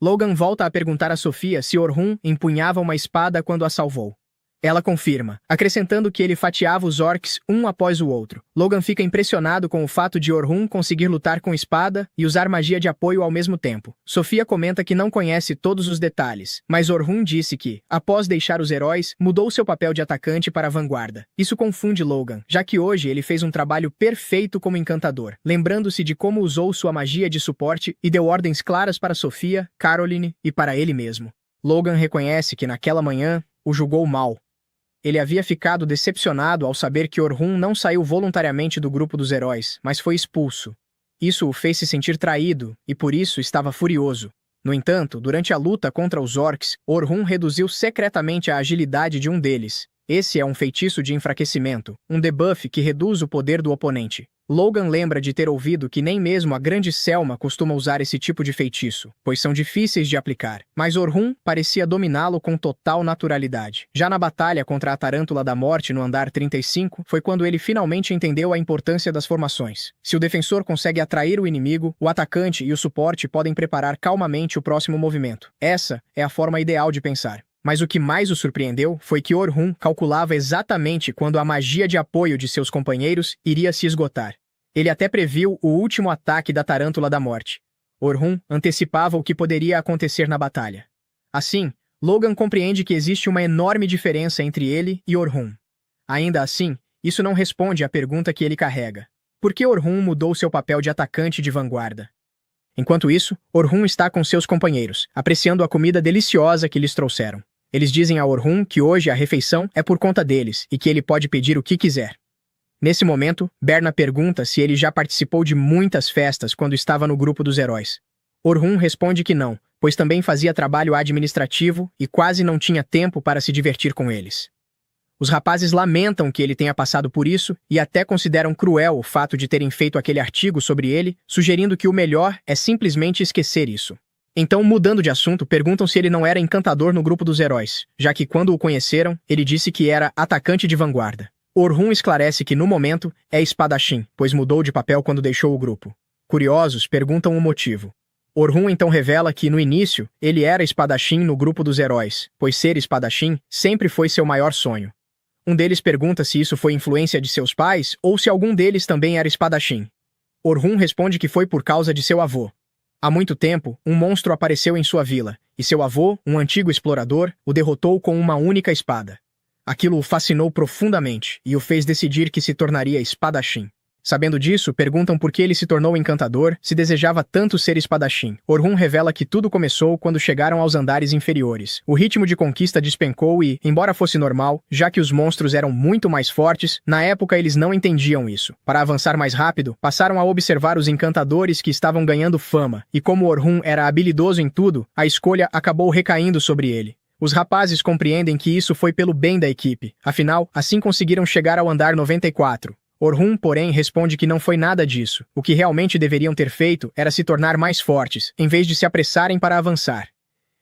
Logan volta a perguntar a Sophia se Orhun empunhava uma espada quando a salvou. Ela confirma, acrescentando que ele fatiava os orcs um após o outro. Logan fica impressionado com o fato de Orhun conseguir lutar com espada e usar magia de apoio ao mesmo tempo. Sofia comenta que não conhece todos os detalhes, mas Orhun disse que, após deixar os heróis, mudou seu papel de atacante para a vanguarda. Isso confunde Logan, já que hoje ele fez um trabalho perfeito como encantador, lembrando-se de como usou sua magia de suporte e deu ordens claras para Sofia, Caroline e para ele mesmo. Logan reconhece que naquela manhã o julgou mal. Ele havia ficado decepcionado ao saber que Orhun não saiu voluntariamente do grupo dos heróis, mas foi expulso. Isso o fez se sentir traído, e por isso estava furioso. No entanto, durante a luta contra os orcs, Orhun reduziu secretamente a agilidade de um deles. Esse é um feitiço de enfraquecimento, um debuff que reduz o poder do oponente. Logan lembra de ter ouvido que nem mesmo a grande Selma costuma usar esse tipo de feitiço, pois são difíceis de aplicar. Mas Orhun parecia dominá-lo com total naturalidade. Já na batalha contra a Tarântula da Morte no andar 35, foi quando ele finalmente entendeu a importância das formações. Se o defensor consegue atrair o inimigo, o atacante e o suporte podem preparar calmamente o próximo movimento. Essa é a forma ideal de pensar. Mas o que mais o surpreendeu foi que Orhun calculava exatamente quando a magia de apoio de seus companheiros iria se esgotar. Ele até previu o último ataque da Tarântula da Morte. Orhun antecipava o que poderia acontecer na batalha. Assim, Logan compreende que existe uma enorme diferença entre ele e Orhun. Ainda assim, isso não responde à pergunta que ele carrega. Por que Orhun mudou seu papel de atacante de vanguarda? Enquanto isso, Orhun está com seus companheiros, apreciando a comida deliciosa que lhes trouxeram. Eles dizem a Orhun que hoje a refeição é por conta deles e que ele pode pedir o que quiser. Nesse momento, Berna pergunta se ele já participou de muitas festas quando estava no grupo dos heróis. Orhun responde que não, pois também fazia trabalho administrativo e quase não tinha tempo para se divertir com eles. Os rapazes lamentam que ele tenha passado por isso e até consideram cruel o fato de terem feito aquele artigo sobre ele, sugerindo que o melhor é simplesmente esquecer isso. Então, mudando de assunto, perguntam se ele não era encantador no grupo dos heróis, já que quando o conheceram, ele disse que era atacante de vanguarda. Orhun esclarece que, no momento, é espadachim, pois mudou de papel quando deixou o grupo. Curiosos, perguntam o motivo. Orhun então revela que, no início, ele era espadachim no grupo dos heróis, pois ser espadachim sempre foi seu maior sonho. Um deles pergunta se isso foi influência de seus pais ou se algum deles também era espadachim. Orhun responde que foi por causa de seu avô. Há muito tempo, um monstro apareceu em sua vila, e seu avô, um antigo explorador, o derrotou com uma única espada. Aquilo o fascinou profundamente e o fez decidir que se tornaria espadachim. Sabendo disso, perguntam por que ele se tornou encantador se desejava tanto ser espadachim. Orhun revela que tudo começou quando chegaram aos andares inferiores. O ritmo de conquista despencou e, embora fosse normal, já que os monstros eram muito mais fortes, na época eles não entendiam isso. Para avançar mais rápido, passaram a observar os encantadores que estavam ganhando fama, e como Orhun era habilidoso em tudo, a escolha acabou recaindo sobre ele. Os rapazes compreendem que isso foi pelo bem da equipe, afinal, assim conseguiram chegar ao andar 94. Orhun, porém, responde que não foi nada disso. O que realmente deveriam ter feito era se tornar mais fortes, em vez de se apressarem para avançar.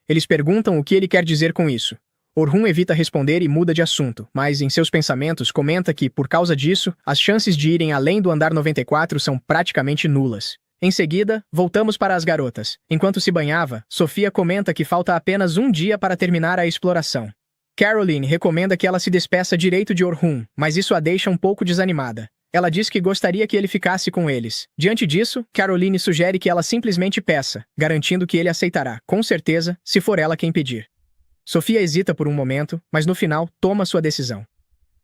Eles perguntam o que ele quer dizer com isso. Orhun evita responder e muda de assunto, mas em seus pensamentos comenta que, por causa disso, as chances de irem além do andar 94 são praticamente nulas. Em seguida, voltamos para as garotas. Enquanto se banhava, Sofia comenta que falta apenas um dia para terminar a exploração. Caroline recomenda que ela se despeça direito de Orhun, mas isso a deixa um pouco desanimada. Ela diz que gostaria que ele ficasse com eles. Diante disso, Caroline sugere que ela simplesmente peça, garantindo que ele aceitará, com certeza, se for ela quem pedir. Sofia hesita por um momento, mas no final toma sua decisão.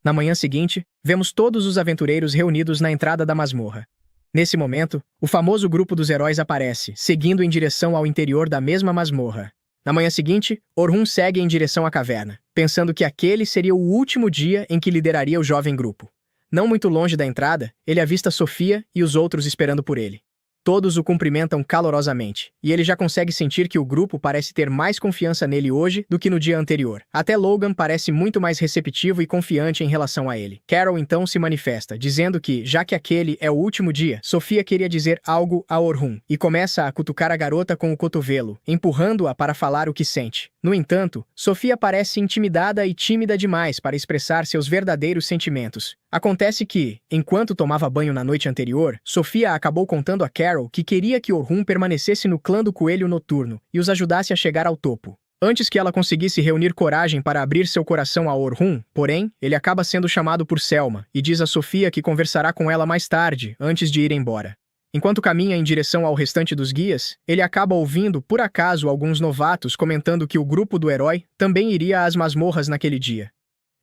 Na manhã seguinte, vemos todos os aventureiros reunidos na entrada da masmorra. Nesse momento, o famoso grupo dos heróis aparece, seguindo em direção ao interior da mesma masmorra. Na manhã seguinte, Orhun segue em direção à caverna, pensando que aquele seria o último dia em que lideraria o jovem grupo. Não muito longe da entrada, ele avista Sofia e os outros esperando por ele. Todos o cumprimentam calorosamente, e ele já consegue sentir que o grupo parece ter mais confiança nele hoje do que no dia anterior. Até Logan parece muito mais receptivo e confiante em relação a ele. Carol então se manifesta, dizendo que, já que aquele é o último dia, Sofia queria dizer algo a Orhun, e começa a cutucar a garota com o cotovelo, empurrando-a para falar o que sente. No entanto, Sofia parece intimidada e tímida demais para expressar seus verdadeiros sentimentos. Acontece que, enquanto tomava banho na noite anterior, Sofia acabou contando a Carol que queria que Orhun permanecesse no clã do Coelho Noturno e os ajudasse a chegar ao topo. Antes que ela conseguisse reunir coragem para abrir seu coração a Orhun, porém, ele acaba sendo chamado por Selma e diz a Sofia que conversará com ela mais tarde, antes de ir embora. Enquanto caminha em direção ao restante dos guias, ele acaba ouvindo, por acaso, alguns novatos comentando que o grupo do herói também iria às masmorras naquele dia.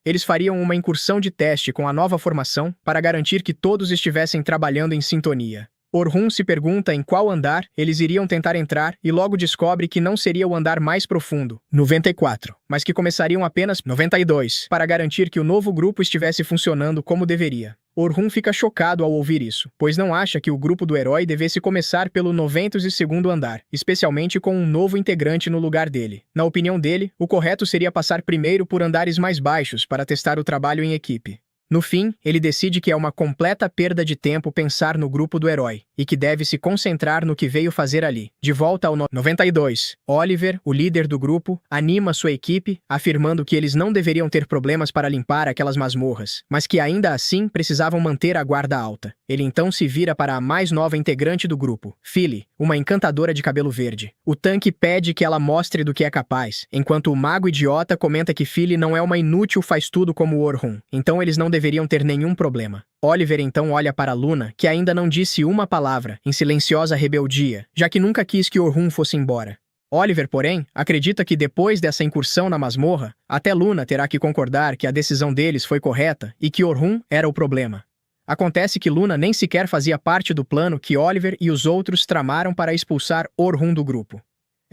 Eles fariam uma incursão de teste com a nova formação para garantir que todos estivessem trabalhando em sintonia. Orhun se pergunta em qual andar eles iriam tentar entrar e logo descobre que não seria o andar mais profundo, 94, mas que começariam apenas 92, para garantir que o novo grupo estivesse funcionando como deveria. Orhun fica chocado ao ouvir isso, pois não acha que o grupo do herói devesse começar pelo 92º andar, especialmente com um novo integrante no lugar dele. Na opinião dele, o correto seria passar primeiro por andares mais baixos para testar o trabalho em equipe. No fim, ele decide que é uma completa perda de tempo pensar no grupo do herói, e que deve se concentrar no que veio fazer ali. De volta ao 92, Oliver, o líder do grupo, anima sua equipe, afirmando que eles não deveriam ter problemas para limpar aquelas masmorras, mas que ainda assim precisavam manter a guarda alta. Ele então se vira para a mais nova integrante do grupo, Philly, uma encantadora de cabelo verde. O tanque pede que ela mostre do que é capaz, enquanto o mago idiota comenta que Philly não é uma inútil faz-tudo como Orhun, então eles não deveriam ter nenhum problema. Oliver então olha para Luna, que ainda não disse uma palavra, em silenciosa rebeldia, já que nunca quis que Orhun fosse embora. Oliver, porém, acredita que depois dessa incursão na masmorra, até Luna terá que concordar que a decisão deles foi correta e que Orhun era o problema. Acontece que Luna nem sequer fazia parte do plano que Oliver e os outros tramaram para expulsar Orhun do grupo.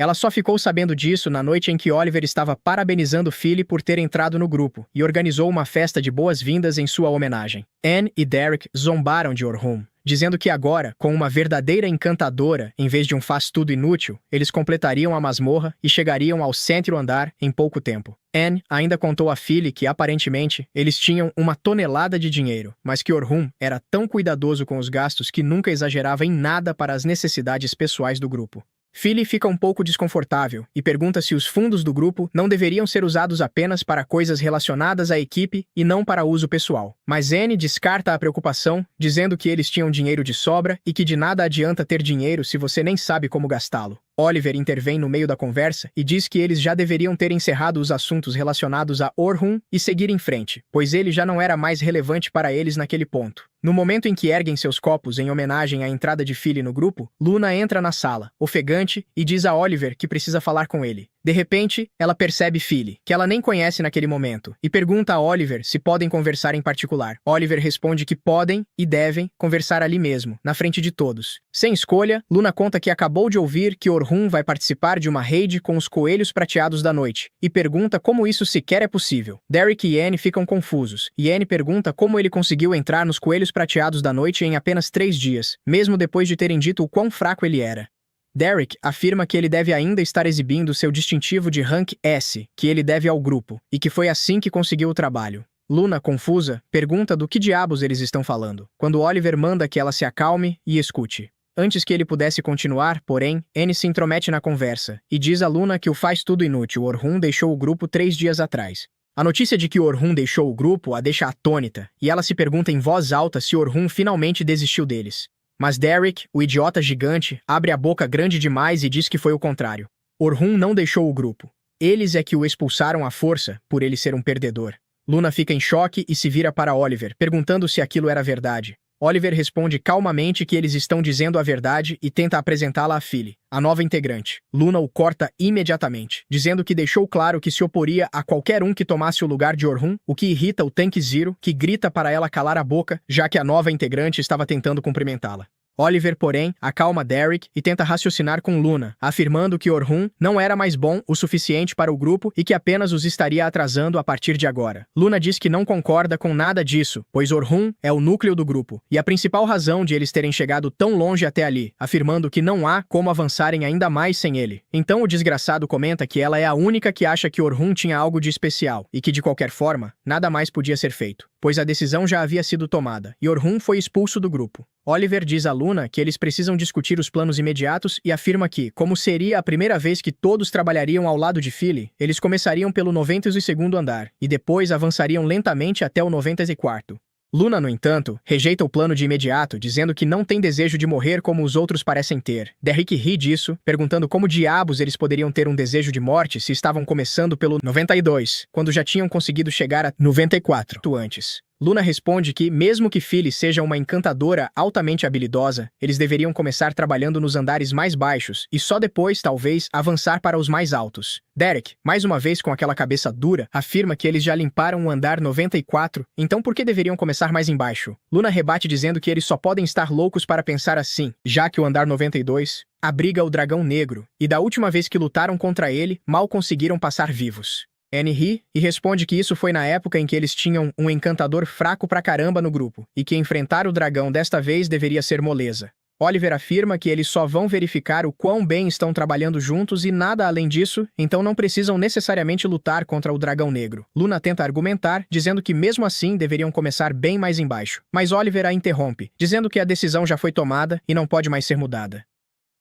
Ela só ficou sabendo disso na noite em que Oliver estava parabenizando Philly por ter entrado no grupo e organizou uma festa de boas-vindas em sua homenagem. Anne e Derek zombaram de Orhun, dizendo que agora, com uma verdadeira encantadora, em vez de um faz-tudo inútil, eles completariam a masmorra e chegariam ao 100º andar em pouco tempo. Anne ainda contou a Philly que, aparentemente, eles tinham uma tonelada de dinheiro, mas que Orhun era tão cuidadoso com os gastos que nunca exagerava em nada para as necessidades pessoais do grupo. Philly fica um pouco desconfortável e pergunta se os fundos do grupo não deveriam ser usados apenas para coisas relacionadas à equipe e não para uso pessoal. Mas Anne descarta a preocupação, dizendo que eles tinham dinheiro de sobra e que de nada adianta ter dinheiro se você nem sabe como gastá-lo. Oliver intervém no meio da conversa e diz que eles já deveriam ter encerrado os assuntos relacionados a Orhun e seguir em frente, pois ele já não era mais relevante para eles naquele ponto. No momento em que erguem seus copos em homenagem à entrada de Philly no grupo, Luna entra na sala, ofegante, e diz a Oliver que precisa falar com ele. De repente, ela percebe Philly, que ela nem conhece naquele momento, e pergunta a Oliver se podem conversar em particular. Oliver responde que podem e devem conversar ali mesmo, na frente de todos. Sem escolha, Luna conta que acabou de ouvir que Orhun vai participar de uma raid com os Coelhos Prateados da Noite, e pergunta como isso sequer é possível. Derek e Anne ficam confusos, e Anne pergunta como ele conseguiu entrar nos Coelhos Prateados da Noite em apenas 3 dias, mesmo depois de terem dito o quão fraco ele era. Derek afirma que ele deve ainda estar exibindo seu distintivo de Rank S, que ele deve ao grupo, e que foi assim que conseguiu o trabalho. Luna, confusa, pergunta do que diabos eles estão falando, quando Oliver manda que ela se acalme e escute. Antes que ele pudesse continuar, porém, Anne se intromete na conversa, e diz a Luna que o faz-tudo inútil Orhun deixou o grupo 3 dias atrás. A notícia de que Orhun deixou o grupo a deixa atônita, e ela se pergunta em voz alta se Orhun finalmente desistiu deles. Mas Derek, o idiota gigante, abre a boca grande demais e diz que foi o contrário. Orhun não deixou o grupo. Eles é que o expulsaram à força, por ele ser um perdedor. Luna fica em choque e se vira para Oliver, perguntando se aquilo era verdade. Oliver responde calmamente que eles estão dizendo a verdade e tenta apresentá-la a Philly, a nova integrante. Luna o corta imediatamente, dizendo que deixou claro que se oporia a qualquer um que tomasse o lugar de Orhun, o que irrita o Tank Zero, que grita para ela calar a boca, já que a nova integrante estava tentando cumprimentá-la. Oliver, porém, acalma Derek e tenta raciocinar com Luna, afirmando que Orhun não era mais bom o suficiente para o grupo e que apenas os estaria atrasando a partir de agora. Luna diz que não concorda com nada disso, pois Orhun é o núcleo do grupo e a principal razão de eles terem chegado tão longe até ali, afirmando que não há como avançarem ainda mais sem ele. Então o desgraçado comenta que ela é a única que acha que Orhun tinha algo de especial e que, de qualquer forma, nada mais podia ser feito, pois a decisão já havia sido tomada e Orhun foi expulso do grupo. Oliver diz a Luna que eles precisam discutir os planos imediatos e afirma que, como seria a primeira vez que todos trabalhariam ao lado de Philly, eles começariam pelo 92º andar e depois avançariam lentamente até o 94º. Luna, no entanto, rejeita o plano de imediato, dizendo que não tem desejo de morrer como os outros parecem ter. Derek ri disso, perguntando como diabos eles poderiam ter um desejo de morte se estavam começando pelo 92, quando já tinham conseguido chegar a 94 antes. Luna responde que, mesmo que Philly seja uma encantadora altamente habilidosa, eles deveriam começar trabalhando nos andares mais baixos e só depois, talvez, avançar para os mais altos. Derek, mais uma vez com aquela cabeça dura, afirma que eles já limparam o andar 94, então por que deveriam começar mais embaixo? Luna rebate dizendo que eles só podem estar loucos para pensar assim, já que o andar 92 abriga o dragão negro, e da última vez que lutaram contra ele, mal conseguiram passar vivos. Annie ri e responde que isso foi na época em que eles tinham um encantador fraco pra caramba no grupo, e que enfrentar o dragão desta vez deveria ser moleza. Oliver afirma que eles só vão verificar o quão bem estão trabalhando juntos e nada além disso, então não precisam necessariamente lutar contra o dragão negro. Luna tenta argumentar, dizendo que mesmo assim deveriam começar bem mais embaixo, mas Oliver a interrompe, dizendo que a decisão já foi tomada e não pode mais ser mudada.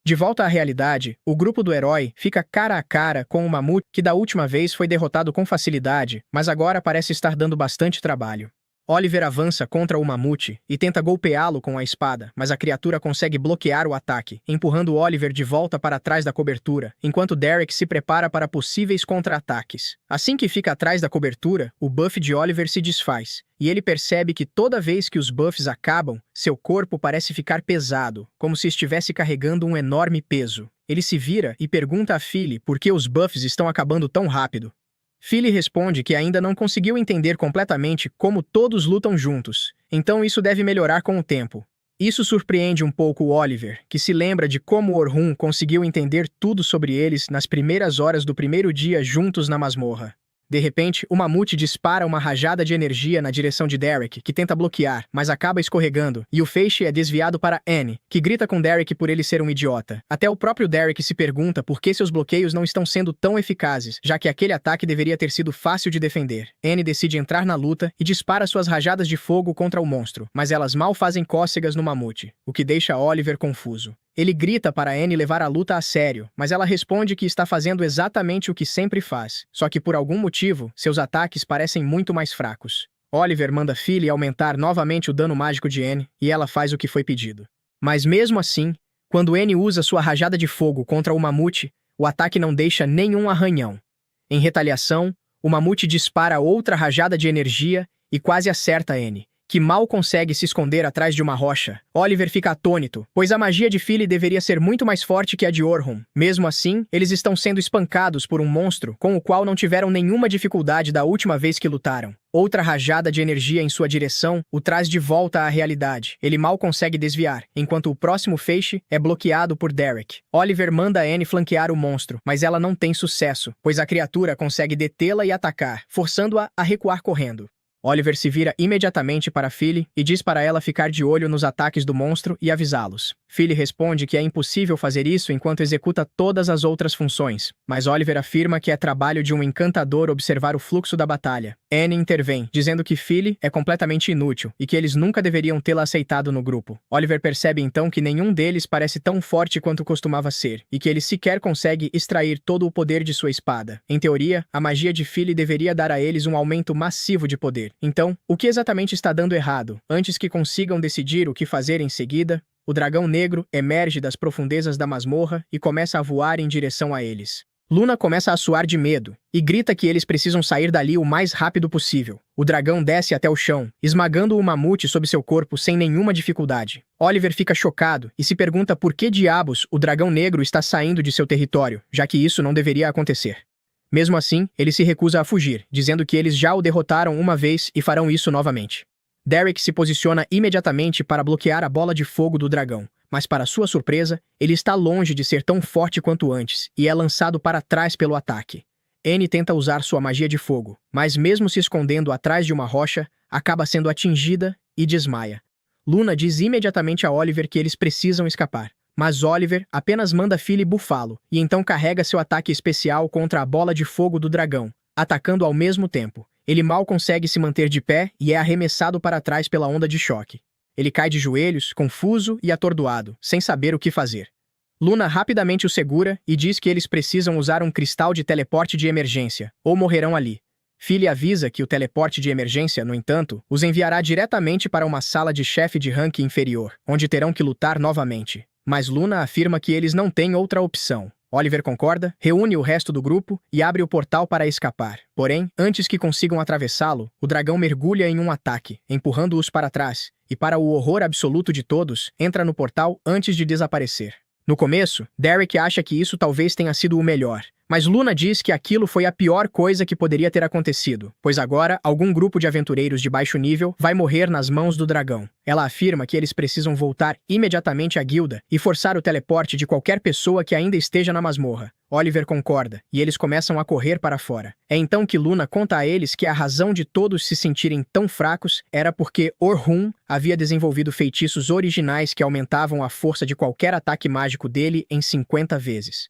De volta à realidade, o grupo do herói fica cara a cara com o mamute que da última vez foi derrotado com facilidade, mas agora parece estar dando bastante trabalho. Oliver avança contra o mamute e tenta golpeá-lo com a espada, mas a criatura consegue bloquear o ataque, empurrando Oliver de volta para trás da cobertura, enquanto Derek se prepara para possíveis contra-ataques. Assim que fica atrás da cobertura, o buff de Oliver se desfaz, e ele percebe que toda vez que os buffs acabam, seu corpo parece ficar pesado, como se estivesse carregando um enorme peso. Ele se vira e pergunta a Philly por que os buffs estão acabando tão rápido. Philly responde que ainda não conseguiu entender completamente como todos lutam juntos, então isso deve melhorar com o tempo. Isso surpreende um pouco o Oliver, que se lembra de como Orhun conseguiu entender tudo sobre eles nas primeiras horas do primeiro dia juntos na masmorra. De repente, o mamute dispara uma rajada de energia na direção de Derek, que tenta bloquear, mas acaba escorregando, e o feixe é desviado para Annie, que grita com Derek por ele ser um idiota. Até o próprio Derek se pergunta por que seus bloqueios não estão sendo tão eficazes, já que aquele ataque deveria ter sido fácil de defender. Annie decide entrar na luta e dispara suas rajadas de fogo contra o monstro, mas elas mal fazem cócegas no mamute, o que deixa Oliver confuso. Ele grita para Annie levar a luta a sério, mas ela responde que está fazendo exatamente o que sempre faz, só que por algum motivo, seus ataques parecem muito mais fracos. Oliver manda Philly aumentar novamente o dano mágico de Annie, e ela faz o que foi pedido. Mas mesmo assim, quando Annie usa sua rajada de fogo contra o mamute, o ataque não deixa nenhum arranhão. Em retaliação, o mamute dispara outra rajada de energia e quase acerta Annie, que mal consegue se esconder atrás de uma rocha. Oliver fica atônito, pois a magia de Philly deveria ser muito mais forte que a de Orhun. Mesmo assim, eles estão sendo espancados por um monstro com o qual não tiveram nenhuma dificuldade da última vez que lutaram. Outra rajada de energia em sua direção o traz de volta à realidade. Ele mal consegue desviar, enquanto o próximo feixe é bloqueado por Derek. Oliver manda Annie flanquear o monstro, mas ela não tem sucesso, pois a criatura consegue detê-la e atacar, forçando-a a recuar correndo. Oliver se vira imediatamente para Philly e diz para ela ficar de olho nos ataques do monstro e avisá-los. Philly responde que é impossível fazer isso enquanto executa todas as outras funções, mas Oliver afirma que é trabalho de um encantador observar o fluxo da batalha. Annie intervém, dizendo que Philly é completamente inútil e que eles nunca deveriam tê-la aceitado no grupo. Oliver percebe então que nenhum deles parece tão forte quanto costumava ser, e que ele sequer consegue extrair todo o poder de sua espada. Em teoria, a magia de Philly deveria dar a eles um aumento massivo de poder. Então, o que exatamente está dando errado? Antes que consigam decidir o que fazer em seguida, o dragão negro emerge das profundezas da masmorra e começa a voar em direção a eles. Luna começa a suar de medo e grita que eles precisam sair dali o mais rápido possível. O dragão desce até o chão, esmagando o mamute sob seu corpo sem nenhuma dificuldade. Oliver fica chocado e se pergunta por que diabos o dragão negro está saindo de seu território, já que isso não deveria acontecer. Mesmo assim, ele se recusa a fugir, dizendo que eles já o derrotaram uma vez e farão isso novamente. Derek se posiciona imediatamente para bloquear a bola de fogo do dragão, mas para sua surpresa, ele está longe de ser tão forte quanto antes e é lançado para trás pelo ataque. Annie tenta usar sua magia de fogo, mas mesmo se escondendo atrás de uma rocha, acaba sendo atingida e desmaia. Luna diz imediatamente a Oliver que eles precisam escapar. Mas Oliver apenas manda Philly bufá-lo, e então carrega seu ataque especial contra a bola de fogo do dragão, atacando ao mesmo tempo. Ele mal consegue se manter de pé e é arremessado para trás pela onda de choque. Ele cai de joelhos, confuso e atordoado, sem saber o que fazer. Luna rapidamente o segura e diz que eles precisam usar um cristal de teleporte de emergência, ou morrerão ali. Philly avisa que o teleporte de emergência, no entanto, os enviará diretamente para uma sala de chefe de rank inferior, onde terão que lutar novamente. Mas Luna afirma que eles não têm outra opção. Oliver concorda, reúne o resto do grupo e abre o portal para escapar. Porém, antes que consigam atravessá-lo, o dragão mergulha em um ataque, empurrando-os para trás, e para o horror absoluto de todos, entra no portal antes de desaparecer. No começo, Derek acha que isso talvez tenha sido o melhor, mas Luna diz que aquilo foi a pior coisa que poderia ter acontecido, pois agora algum grupo de aventureiros de baixo nível vai morrer nas mãos do dragão. Ela afirma que eles precisam voltar imediatamente à guilda e forçar o teleporte de qualquer pessoa que ainda esteja na masmorra. Oliver concorda, e eles começam a correr para fora. É então que Luna conta a eles que a razão de todos se sentirem tão fracos era porque Orhun havia desenvolvido feitiços originais que aumentavam a força de qualquer ataque mágico dele em 50 vezes.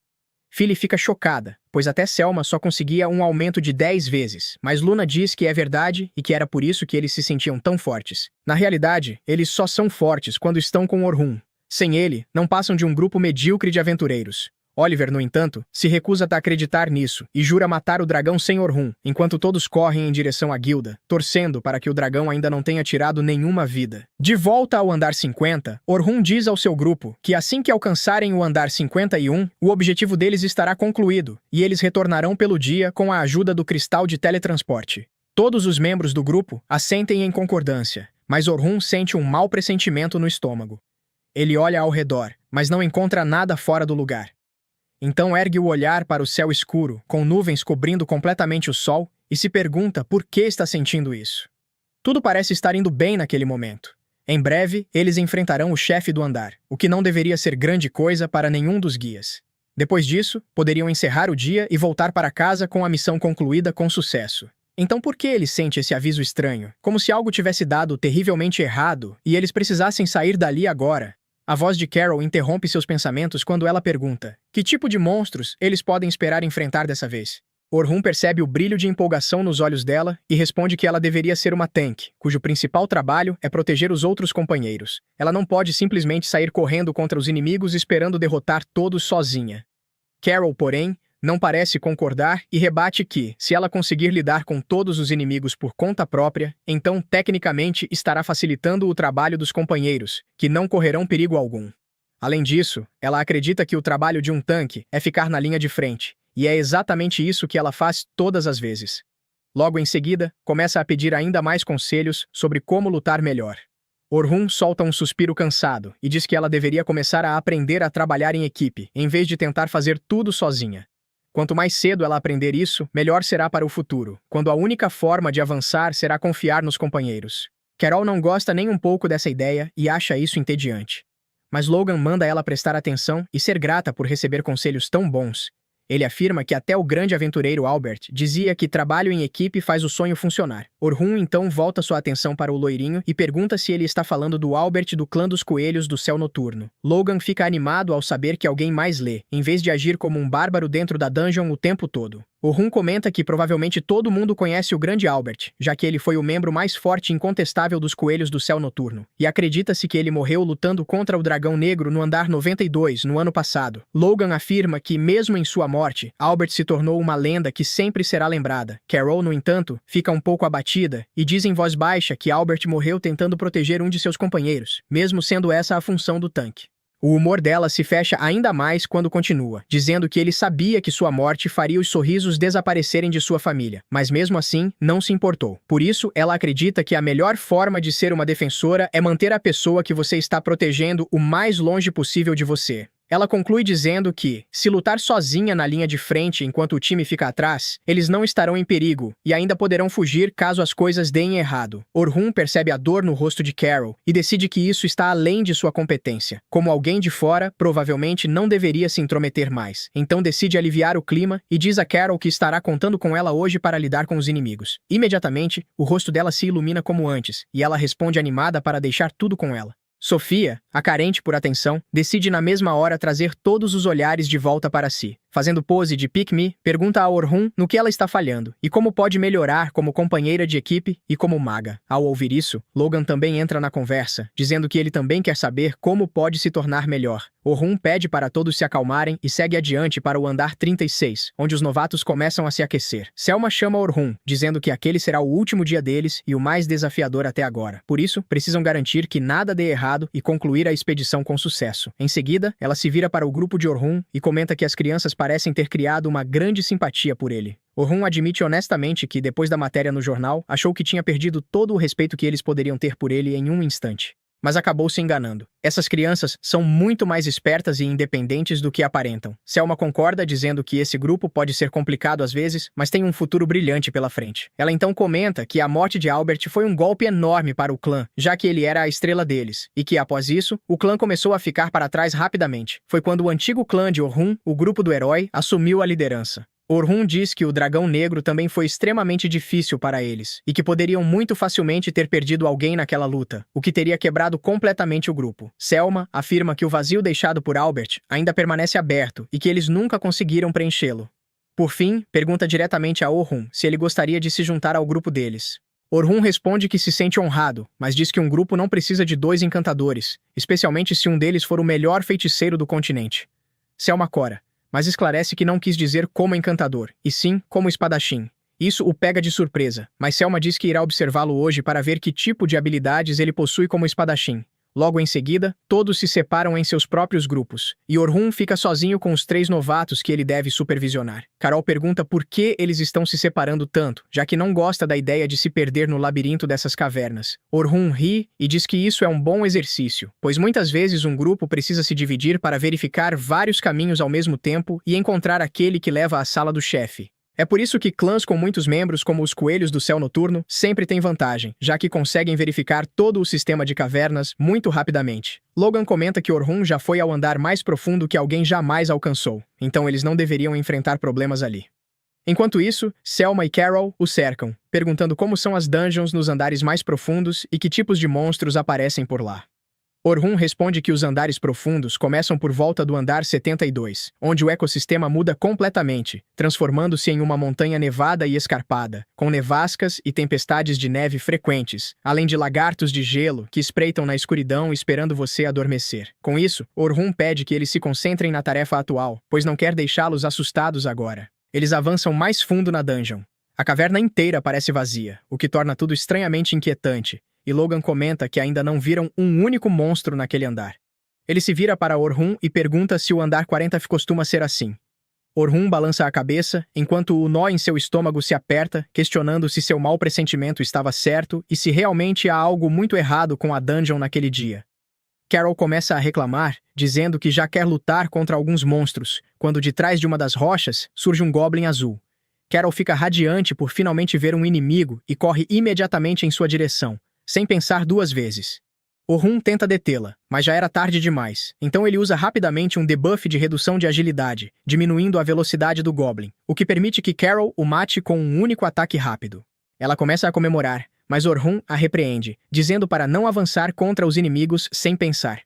Philly fica chocada, pois até Selma só conseguia um aumento de 10 vezes, mas Luna diz que é verdade e que era por isso que eles se sentiam tão fortes. Na realidade, eles só são fortes quando estão com Orhun. Sem ele, não passam de um grupo medíocre de aventureiros. Oliver, no entanto, se recusa a acreditar nisso e jura matar o dragão sem Orhun, enquanto todos correm em direção à guilda, torcendo para que o dragão ainda não tenha tirado nenhuma vida. De volta ao andar 50, Orhun diz ao seu grupo que assim que alcançarem o andar 51, o objetivo deles estará concluído, e eles retornarão pelo dia com a ajuda do cristal de teletransporte. Todos os membros do grupo assentem em concordância, mas Orhun sente um mau pressentimento no estômago. Ele olha ao redor, mas não encontra nada fora do lugar. Então ergue o olhar para o céu escuro, com nuvens cobrindo completamente o sol, e se pergunta por que está sentindo isso. Tudo parece estar indo bem naquele momento. Em breve, eles enfrentarão o chefe do andar, o que não deveria ser grande coisa para nenhum dos guias. Depois disso, poderiam encerrar o dia e voltar para casa com a missão concluída com sucesso. Então por que ele sente esse aviso estranho? Como se algo tivesse dado terrivelmente errado e eles precisassem sair dali agora? A voz de Carol interrompe seus pensamentos quando ela pergunta: que tipo de monstros eles podem esperar enfrentar dessa vez? Orhun percebe o brilho de empolgação nos olhos dela e responde que ela deveria ser uma tanque, cujo principal trabalho é proteger os outros companheiros. Ela não pode simplesmente sair correndo contra os inimigos esperando derrotar todos sozinha. Carol, porém, não parece concordar e rebate que, se ela conseguir lidar com todos os inimigos por conta própria, então tecnicamente estará facilitando o trabalho dos companheiros, que não correrão perigo algum. Além disso, ela acredita que o trabalho de um tanque é ficar na linha de frente, e é exatamente isso que ela faz todas as vezes. Logo em seguida, começa a pedir ainda mais conselhos sobre como lutar melhor. Orhun solta um suspiro cansado e diz que ela deveria começar a aprender a trabalhar em equipe, em vez de tentar fazer tudo sozinha. Quanto mais cedo ela aprender isso, melhor será para o futuro, quando a única forma de avançar será confiar nos companheiros. Carol não gosta nem um pouco dessa ideia e acha isso entediante. Mas Logan manda ela prestar atenção e ser grata por receber conselhos tão bons. Ele afirma que até o grande aventureiro Albert dizia que trabalho em equipe faz o sonho funcionar. Orhun então volta sua atenção para o loirinho e pergunta se ele está falando do Albert do clã dos coelhos do céu noturno. Logan fica animado ao saber que alguém mais lê, em vez de agir como um bárbaro dentro da dungeon o tempo todo. Orhun comenta que provavelmente todo mundo conhece o grande Albert, já que ele foi o membro mais forte e incontestável dos coelhos do céu noturno, e acredita-se que ele morreu lutando contra o dragão negro no andar 92 no ano passado. Logan afirma que, mesmo em sua morte, Albert se tornou uma lenda que sempre será lembrada. Carol, no entanto, fica um pouco abatida e diz em voz baixa que Albert morreu tentando proteger um de seus companheiros, mesmo sendo essa a função do tanque. O humor dela se fecha ainda mais quando continua, dizendo que ele sabia que sua morte faria os sorrisos desaparecerem de sua família, mas mesmo assim, não se importou. Por isso, ela acredita que a melhor forma de ser uma defensora é manter a pessoa que você está protegendo o mais longe possível de você. Ela conclui dizendo que, se lutar sozinha na linha de frente enquanto o time fica atrás, eles não estarão em perigo e ainda poderão fugir caso as coisas deem errado. Orhun percebe a dor no rosto de Carol e decide que isso está além de sua competência. Como alguém de fora, provavelmente não deveria se intrometer mais. Então decide aliviar o clima e diz a Carol que estará contando com ela hoje para lidar com os inimigos. Imediatamente, o rosto dela se ilumina como antes e ela responde animada para deixar tudo com ela. Sofia, a carente por atenção, decide na mesma hora trazer todos os olhares de volta para si, fazendo pose de pick me, pergunta a Orhun no que ela está falhando e como pode melhorar como companheira de equipe e como maga. Ao ouvir isso, Logan também entra na conversa, dizendo que ele também quer saber como pode se tornar melhor. Orhun pede para todos se acalmarem e segue adiante para o andar 36, onde os novatos começam a se aquecer. Selma chama Orhun, dizendo que aquele será o último dia deles e o mais desafiador até agora. Por isso, precisam garantir que nada dê errado e concluir a expedição com sucesso. Em seguida, ela se vira para o grupo de Orhun e comenta que as crianças parecem ter criado uma grande simpatia por ele. Orhun admite honestamente que, depois da matéria no jornal, achou que tinha perdido todo o respeito que eles poderiam ter por ele em um instante. Mas acabou se enganando. Essas crianças são muito mais espertas e independentes do que aparentam. Selma concorda, dizendo que esse grupo pode ser complicado às vezes, mas tem um futuro brilhante pela frente. Ela então comenta que a morte de Albert foi um golpe enorme para o clã, já que ele era a estrela deles, e que, após isso, o clã começou a ficar para trás rapidamente. Foi quando o antigo clã de Orhun, o grupo do herói, assumiu a liderança. Orhun diz que o Dragão Negro também foi extremamente difícil para eles, e que poderiam muito facilmente ter perdido alguém naquela luta, o que teria quebrado completamente o grupo. Selma afirma que o vazio deixado por Albert ainda permanece aberto e que eles nunca conseguiram preenchê-lo. Por fim, pergunta diretamente a Orhun se ele gostaria de se juntar ao grupo deles. Orhun responde que se sente honrado, mas diz que um grupo não precisa de 2 encantadores, especialmente se um deles for o melhor feiticeiro do continente. Selma cora, mas esclarece que não quis dizer como encantador, e sim como espadachim. Isso o pega de surpresa, mas Selma diz que irá observá-lo hoje para ver que tipo de habilidades ele possui como espadachim. Logo em seguida, todos se separam em seus próprios grupos, e Orhun fica sozinho com os 3 novatos que ele deve supervisionar. Carol pergunta por que eles estão se separando tanto, já que não gosta da ideia de se perder no labirinto dessas cavernas. Orhun ri e diz que isso é um bom exercício, pois muitas vezes um grupo precisa se dividir para verificar vários caminhos ao mesmo tempo e encontrar aquele que leva à sala do chefe. É por isso que clãs com muitos membros, como os Coelhos do Céu Noturno, sempre têm vantagem, já que conseguem verificar todo o sistema de cavernas muito rapidamente. Logan comenta que Orhun já foi ao andar mais profundo que alguém jamais alcançou, então eles não deveriam enfrentar problemas ali. Enquanto isso, Selma e Carol o cercam, perguntando como são as dungeons nos andares mais profundos e que tipos de monstros aparecem por lá. Orhun responde que os andares profundos começam por volta do andar 72, onde o ecossistema muda completamente, transformando-se em uma montanha nevada e escarpada, com nevascas e tempestades de neve frequentes, além de lagartos de gelo que espreitam na escuridão esperando você adormecer. Com isso, Orhun pede que eles se concentrem na tarefa atual, pois não quer deixá-los assustados agora. Eles avançam mais fundo na dungeon. A caverna inteira parece vazia, o que torna tudo estranhamente inquietante, e Logan comenta que ainda não viram um único monstro naquele andar. Ele se vira para Orhun e pergunta se o andar 40 costuma ser assim. Orhun balança a cabeça, enquanto o nó em seu estômago se aperta, questionando se seu mau pressentimento estava certo e se realmente há algo muito errado com a dungeon naquele dia. Carol começa a reclamar, dizendo que já quer lutar contra alguns monstros, quando de trás de uma das rochas surge um goblin azul. Carol fica radiante por finalmente ver um inimigo e corre imediatamente em sua direção, sem pensar 2 vezes. Orhun tenta detê-la, mas já era tarde demais, então ele usa rapidamente um debuff de redução de agilidade, diminuindo a velocidade do Goblin, o que permite que Carol o mate com um único ataque rápido. Ela começa a comemorar, mas Orhun a repreende, dizendo para não avançar contra os inimigos sem pensar.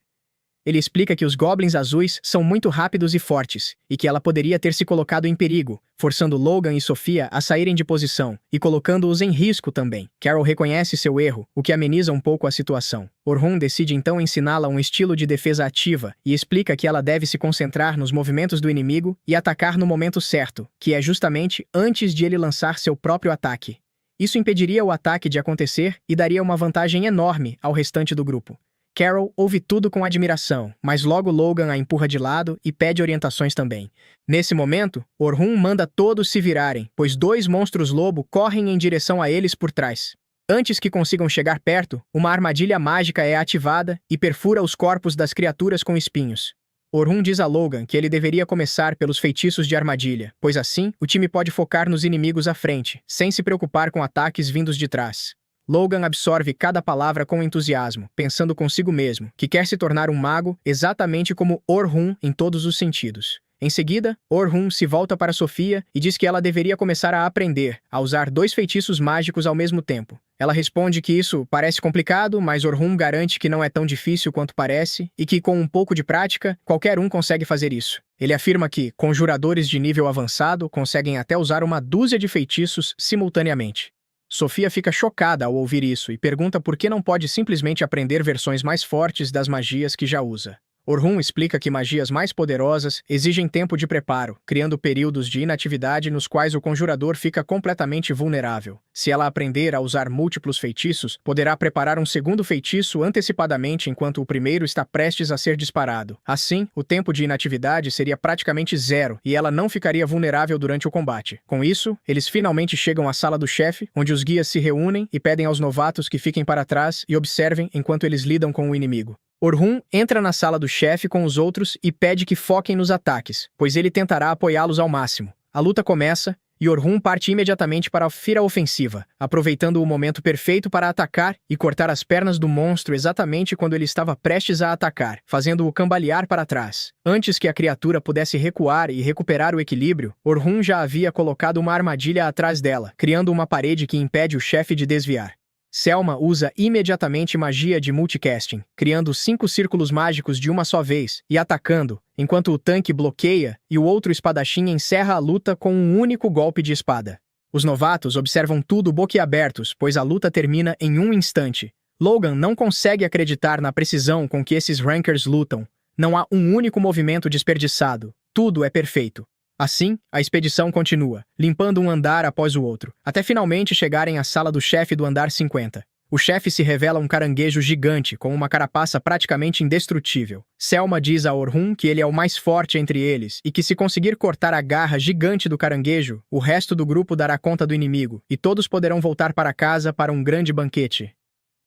Ele explica que os Goblins azuis são muito rápidos e fortes, e que ela poderia ter se colocado em perigo, forçando Logan e Sofia a saírem de posição, e colocando-os em risco também. Carol reconhece seu erro, o que ameniza um pouco a situação. Orhun decide então ensiná-la um estilo de defesa ativa, e explica que ela deve se concentrar nos movimentos do inimigo e atacar no momento certo, que é justamente antes de ele lançar seu próprio ataque. Isso impediria o ataque de acontecer e daria uma vantagem enorme ao restante do grupo. Carol ouve tudo com admiração, mas logo Logan a empurra de lado e pede orientações também. Nesse momento, Orhun manda todos se virarem, pois 2 monstros-lobo correm em direção a eles por trás. Antes que consigam chegar perto, uma armadilha mágica é ativada e perfura os corpos das criaturas com espinhos. Orhun diz a Logan que ele deveria começar pelos feitiços de armadilha, pois assim o time pode focar nos inimigos à frente, sem se preocupar com ataques vindos de trás. Logan absorve cada palavra com entusiasmo, pensando consigo mesmo, que quer se tornar um mago exatamente como Orhun em todos os sentidos. Em seguida, Orhun se volta para Sofia e diz que ela deveria começar a aprender a usar 2 feitiços mágicos ao mesmo tempo. Ela responde que isso parece complicado, mas Orhun garante que não é tão difícil quanto parece e que, com um pouco de prática, qualquer um consegue fazer isso. Ele afirma que conjuradores de nível avançado conseguem até usar uma dúzia de feitiços simultaneamente. Sofia fica chocada ao ouvir isso e pergunta por que não pode simplesmente aprender versões mais fortes das magias que já usa. Orhun explica que magias mais poderosas exigem tempo de preparo, criando períodos de inatividade nos quais o conjurador fica completamente vulnerável. Se ela aprender a usar múltiplos feitiços, poderá preparar um segundo feitiço antecipadamente enquanto o primeiro está prestes a ser disparado. Assim, o tempo de inatividade seria praticamente zero e ela não ficaria vulnerável durante o combate. Com isso, eles finalmente chegam à sala do chefe, onde os guias se reúnem e pedem aos novatos que fiquem para trás e observem enquanto eles lidam com o inimigo. Orhun entra na sala do chefe com os outros e pede que foquem nos ataques, pois ele tentará apoiá-los ao máximo. A luta começa e Orhun parte imediatamente para a ofensiva, aproveitando o momento perfeito para atacar e cortar as pernas do monstro exatamente quando ele estava prestes a atacar, fazendo-o cambalear para trás. Antes que a criatura pudesse recuar e recuperar o equilíbrio, Orhun já havia colocado uma armadilha atrás dela, criando uma parede que impede o chefe de desviar. Selma usa imediatamente magia de multicasting, criando 5 círculos mágicos de uma só vez e atacando, enquanto o tanque bloqueia e o outro espadachim encerra a luta com um único golpe de espada. Os novatos observam tudo boquiabertos, pois a luta termina em um instante. Logan não consegue acreditar na precisão com que esses rankers lutam. Não há um único movimento desperdiçado. Tudo é perfeito. Assim, a expedição continua, limpando um andar após o outro, até finalmente chegarem à sala do chefe do andar 50. O chefe se revela um caranguejo gigante, com uma carapaça praticamente indestrutível. Selma diz a Orhun que ele é o mais forte entre eles e que se conseguir cortar a garra gigante do caranguejo, o resto do grupo dará conta do inimigo, e todos poderão voltar para casa para um grande banquete.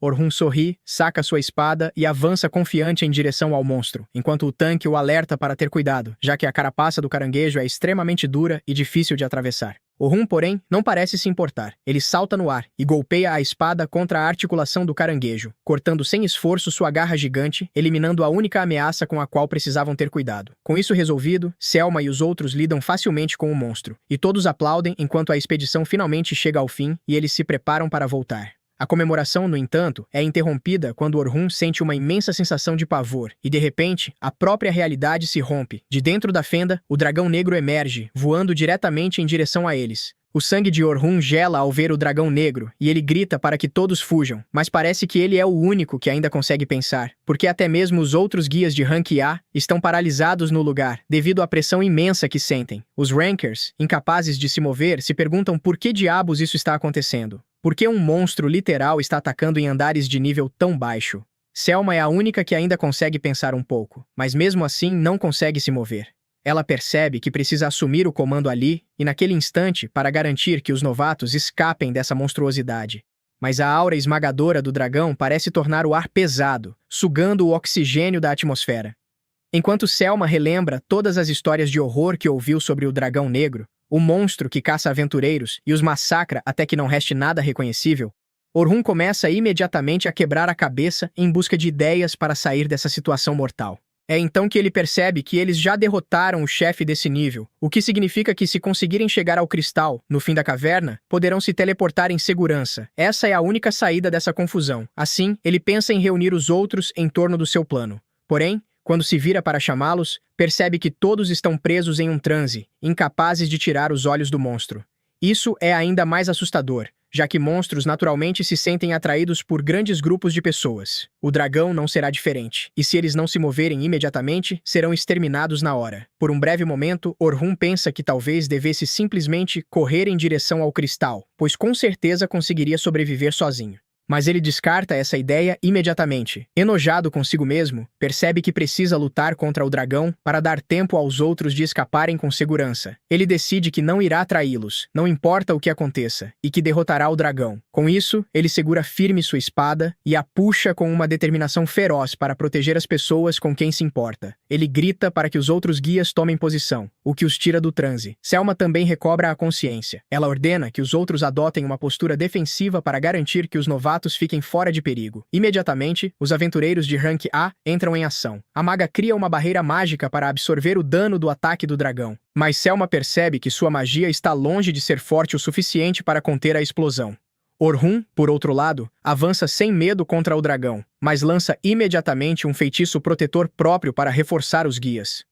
Orhun sorri, saca sua espada e avança confiante em direção ao monstro, enquanto o tanque o alerta para ter cuidado, já que a carapaça do caranguejo é extremamente dura e difícil de atravessar. Orhun, porém, não parece se importar. Ele salta no ar e golpeia a espada contra a articulação do caranguejo, cortando sem esforço sua garra gigante, eliminando a única ameaça com a qual precisavam ter cuidado. Com isso resolvido, Selma e os outros lidam facilmente com o monstro, e todos aplaudem enquanto a expedição finalmente chega ao fim e eles se preparam para voltar. A comemoração, no entanto, é interrompida quando Orhun sente uma imensa sensação de pavor e, de repente, a própria realidade se rompe. De dentro da fenda, o dragão negro emerge, voando diretamente em direção a eles. O sangue de Orhun gela ao ver o dragão negro e ele grita para que todos fujam, mas parece que ele é o único que ainda consegue pensar, porque até mesmo os outros guias de Rank A estão paralisados no lugar, devido à pressão imensa que sentem. Os Rankers, incapazes de se mover, se perguntam por que diabos isso está acontecendo. Por que um monstro literal está atacando em andares de nível tão baixo? Selma é a única que ainda consegue pensar um pouco, mas mesmo assim não consegue se mover. Ela percebe que precisa assumir o comando ali e naquele instante para garantir que os novatos escapem dessa monstruosidade. Mas a aura esmagadora do dragão parece tornar o ar pesado, sugando o oxigênio da atmosfera. Enquanto Selma relembra todas as histórias de horror que ouviu sobre o dragão negro, o monstro que caça aventureiros e os massacra até que não reste nada reconhecível, Orhun começa imediatamente a quebrar a cabeça em busca de ideias para sair dessa situação mortal. É então que ele percebe que eles já derrotaram o chefe desse nível, o que significa que se conseguirem chegar ao cristal, no fim da caverna, poderão se teleportar em segurança. Essa é a única saída dessa confusão. Assim, ele pensa em reunir os outros em torno do seu plano. Porém, quando se vira para chamá-los, percebe que todos estão presos em um transe, incapazes de tirar os olhos do monstro. Isso é ainda mais assustador, já que monstros naturalmente se sentem atraídos por grandes grupos de pessoas. O dragão não será diferente, e se eles não se moverem imediatamente, serão exterminados na hora. Por um breve momento, Orhun pensa que talvez devesse simplesmente correr em direção ao cristal, pois com certeza conseguiria sobreviver sozinho. Mas ele descarta essa ideia imediatamente. Enojado consigo mesmo, percebe que precisa lutar contra o dragão para dar tempo aos outros de escaparem com segurança. Ele decide que não irá traí-los, não importa o que aconteça, e que derrotará o dragão. Com isso, ele segura firme sua espada e a puxa com uma determinação feroz para proteger as pessoas com quem se importa. Ele grita para que os outros guias tomem posição, o que os tira do transe. Selma também recobra a consciência. Ela ordena que os outros adotem uma postura defensiva para garantir que os novatos fiquem fora de perigo. Imediatamente, os aventureiros de Rank A entram em ação. A maga cria uma barreira mágica para absorver o dano do ataque do dragão. Mas Selma percebe que sua magia está longe de ser forte o suficiente para conter a explosão. Orhun, por outro lado, avança sem medo contra o dragão, mas lança imediatamente um feitiço protetor próprio para reforçar os guias.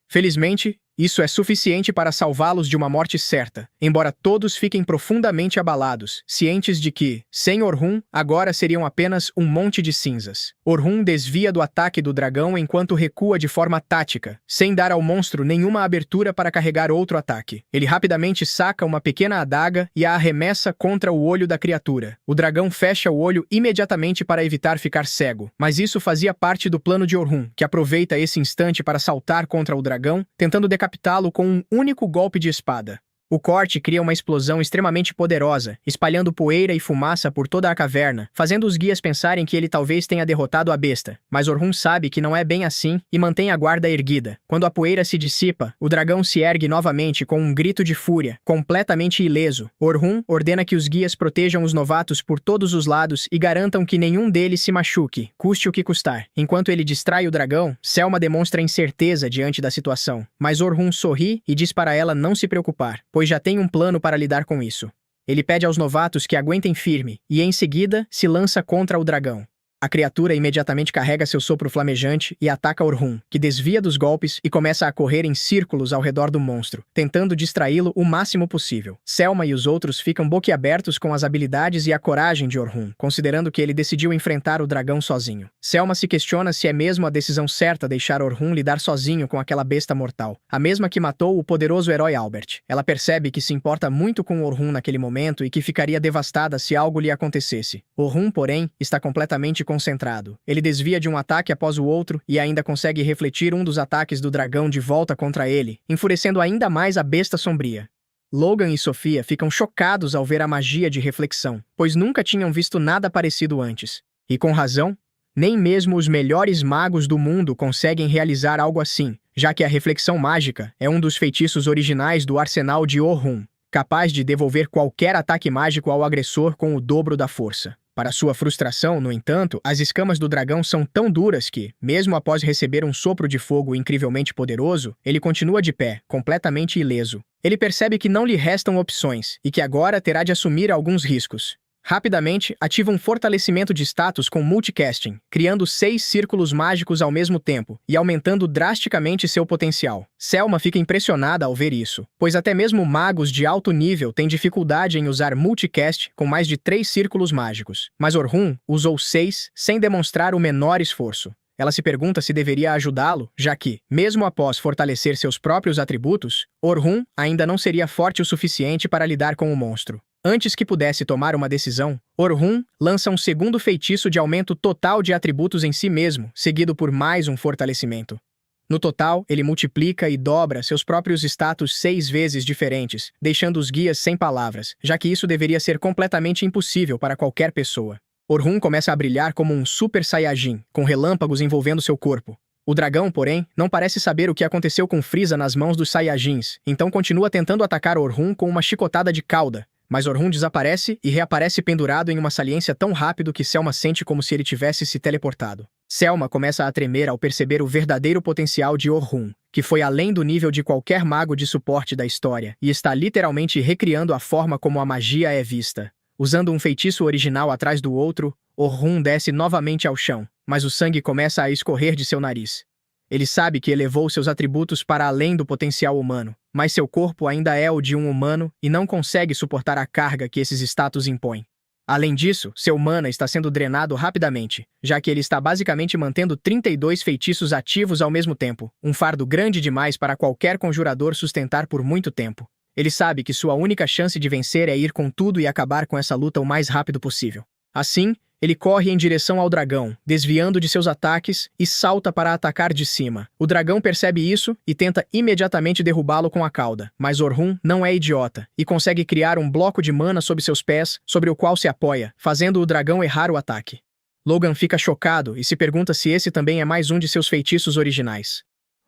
Felizmente, isso é suficiente para salvá-los de uma morte certa, embora todos fiquem profundamente abalados, cientes de que, sem Orhun, agora seriam apenas um monte de cinzas. Orhun desvia do ataque do dragão enquanto recua de forma tática, sem dar ao monstro nenhuma abertura para carregar outro ataque. Ele rapidamente saca uma pequena adaga e a arremessa contra o olho da criatura. O dragão fecha o olho imediatamente para evitar ficar cego, mas isso fazia parte do plano de Orhun, que aproveita esse instante para saltar contra o dragão, tentando decapitá-lo com um único golpe de espada. O corte cria uma explosão extremamente poderosa, espalhando poeira e fumaça por toda a caverna, fazendo os guias pensarem que ele talvez tenha derrotado a besta. Mas Orhun sabe que não é bem assim e mantém a guarda erguida. Quando a poeira se dissipa, o dragão se ergue novamente com um grito de fúria, completamente ileso. Orhun ordena que os guias protejam os novatos por todos os lados e garantam que nenhum deles se machuque, custe o que custar. Enquanto ele distrai o dragão, Selma demonstra incerteza diante da situação. Mas Orhun sorri e diz para ela não se preocupar, pois já tem um plano para lidar com isso. Ele pede aos novatos que aguentem firme e, em seguida, se lança contra o dragão. A criatura imediatamente carrega seu sopro flamejante e ataca Orhun, que desvia dos golpes e começa a correr em círculos ao redor do monstro, tentando distraí-lo o máximo possível. Selma e os outros ficam boquiabertos com as habilidades e a coragem de Orhun, considerando que ele decidiu enfrentar o dragão sozinho. Selma se questiona se é mesmo a decisão certa deixar Orhun lidar sozinho com aquela besta mortal, a mesma que matou o poderoso herói Albert. Ela percebe que se importa muito com Orhun naquele momento e que ficaria devastada se algo lhe acontecesse. Orhun, porém, está completamente concentrado. Ele desvia de um ataque após o outro e ainda consegue refletir um dos ataques do dragão de volta contra ele, enfurecendo ainda mais a besta sombria. Logan e Sofia ficam chocados ao ver a magia de reflexão, pois nunca tinham visto nada parecido antes. E com razão, nem mesmo os melhores magos do mundo conseguem realizar algo assim, já que a reflexão mágica é um dos feitiços originais do arsenal de Orhun, capaz de devolver qualquer ataque mágico ao agressor com o dobro da força. Para sua frustração, no entanto, as escamas do dragão são tão duras que, mesmo após receber um sopro de fogo incrivelmente poderoso, ele continua de pé, completamente ileso. Ele percebe que não lhe restam opções e que agora terá de assumir alguns riscos. Rapidamente, ativa um fortalecimento de status com multicasting, criando 6 círculos mágicos ao mesmo tempo e aumentando drasticamente seu potencial. Selma fica impressionada ao ver isso, pois até mesmo magos de alto nível têm dificuldade em usar multicast com mais de 3 círculos mágicos. Mas Orhun usou 6 sem demonstrar o menor esforço. Ela se pergunta se deveria ajudá-lo, já que, mesmo após fortalecer seus próprios atributos, Orhun ainda não seria forte o suficiente para lidar com o monstro. Antes que pudesse tomar uma decisão, Orhun lança um segundo feitiço de aumento total de atributos em si mesmo, seguido por mais um fortalecimento. No total, ele multiplica e dobra seus próprios status 6 vezes diferentes, deixando os guias sem palavras, já que isso deveria ser completamente impossível para qualquer pessoa. Orhun começa a brilhar como um Super Saiyajin, com relâmpagos envolvendo seu corpo. O dragão, porém, não parece saber o que aconteceu com Frieza nas mãos dos Saiyajins, então continua tentando atacar Orhun com uma chicotada de cauda. Mas Orhun desaparece e reaparece pendurado em uma saliência tão rápido que Selma sente como se ele tivesse se teleportado. Selma começa a tremer ao perceber o verdadeiro potencial de Orhun, que foi além do nível de qualquer mago de suporte da história, e está literalmente recriando a forma como a magia é vista. Usando um feitiço original atrás do outro, Orhun desce novamente ao chão, mas o sangue começa a escorrer de seu nariz. Ele sabe que elevou seus atributos para além do potencial humano, mas seu corpo ainda é o de um humano e não consegue suportar a carga que esses status impõem. Além disso, seu mana está sendo drenado rapidamente, já que ele está basicamente mantendo 32 feitiços ativos ao mesmo tempo, um fardo grande demais para qualquer conjurador sustentar por muito tempo. Ele sabe que sua única chance de vencer é ir com tudo e acabar com essa luta o mais rápido possível. Assim, ele corre em direção ao dragão, desviando de seus ataques e salta para atacar de cima. O dragão percebe isso e tenta imediatamente derrubá-lo com a cauda, mas Orhun não é idiota e consegue criar um bloco de mana sob seus pés, sobre o qual se apoia, fazendo o dragão errar o ataque. Logan fica chocado e se pergunta se esse também é mais um de seus feitiços originais.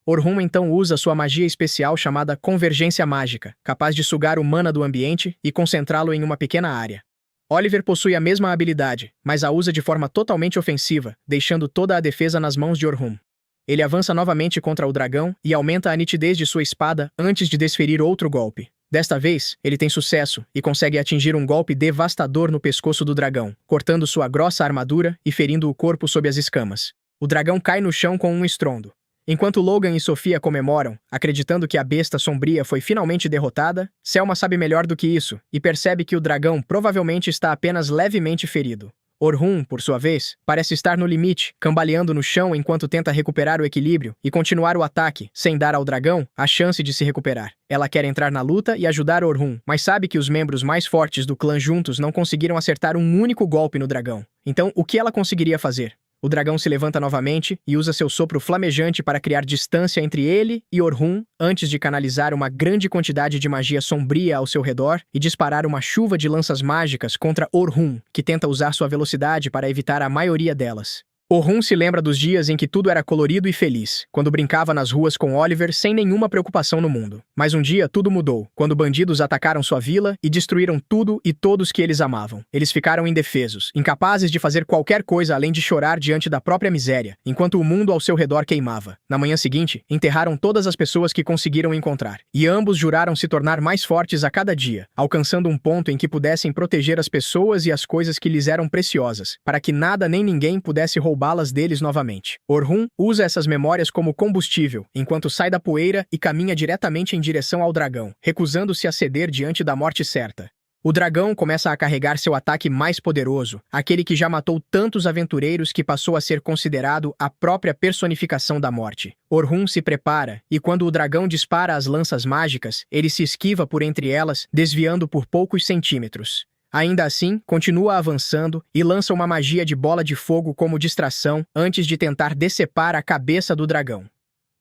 Orhun então usa sua magia especial chamada Convergência Mágica, capaz de sugar o mana do ambiente e concentrá-lo em uma pequena área. Oliver possui a mesma habilidade, mas a usa de forma totalmente ofensiva, deixando toda a defesa nas mãos de Orhun. Ele avança novamente contra o dragão e aumenta a nitidez de sua espada antes de desferir outro golpe. Desta vez, ele tem sucesso e consegue atingir um golpe devastador no pescoço do dragão, cortando sua grossa armadura e ferindo o corpo sob as escamas. O dragão cai no chão com um estrondo. Enquanto Logan e Sofia comemoram, acreditando que a besta sombria foi finalmente derrotada, Selma sabe melhor do que isso e percebe que o dragão provavelmente está apenas levemente ferido. Orhun, por sua vez, parece estar no limite, cambaleando no chão enquanto tenta recuperar o equilíbrio e continuar o ataque, sem dar ao dragão a chance de se recuperar. Ela quer entrar na luta e ajudar Orhun, mas sabe que os membros mais fortes do clã juntos não conseguiram acertar um único golpe no dragão. Então, o que ela conseguiria fazer? O dragão se levanta novamente e usa seu sopro flamejante para criar distância entre ele e Orhun, antes de canalizar uma grande quantidade de magia sombria ao seu redor e disparar uma chuva de lanças mágicas contra Orhun, que tenta usar sua velocidade para evitar a maioria delas. Orhun se lembra dos dias em que tudo era colorido e feliz, quando brincava nas ruas com Oliver sem nenhuma preocupação no mundo. Mas um dia tudo mudou, quando bandidos atacaram sua vila e destruíram tudo e todos que eles amavam. Eles ficaram indefesos, incapazes de fazer qualquer coisa além de chorar diante da própria miséria, enquanto o mundo ao seu redor queimava. Na manhã seguinte, enterraram todas as pessoas que conseguiram encontrar, e ambos juraram se tornar mais fortes a cada dia, alcançando um ponto em que pudessem proteger as pessoas e as coisas que lhes eram preciosas, para que nada nem ninguém pudesse roubá-las deles novamente. Orhun usa essas memórias como combustível, enquanto sai da poeira e caminha diretamente em direção ao dragão, recusando-se a ceder diante da morte certa. O dragão começa a carregar seu ataque mais poderoso, aquele que já matou tantos aventureiros que passou a ser considerado a própria personificação da morte. Orhun se prepara, e quando o dragão dispara as lanças mágicas, ele se esquiva por entre elas, desviando por poucos centímetros. Ainda assim, continua avançando e lança uma magia de bola de fogo como distração antes de tentar decepar a cabeça do dragão.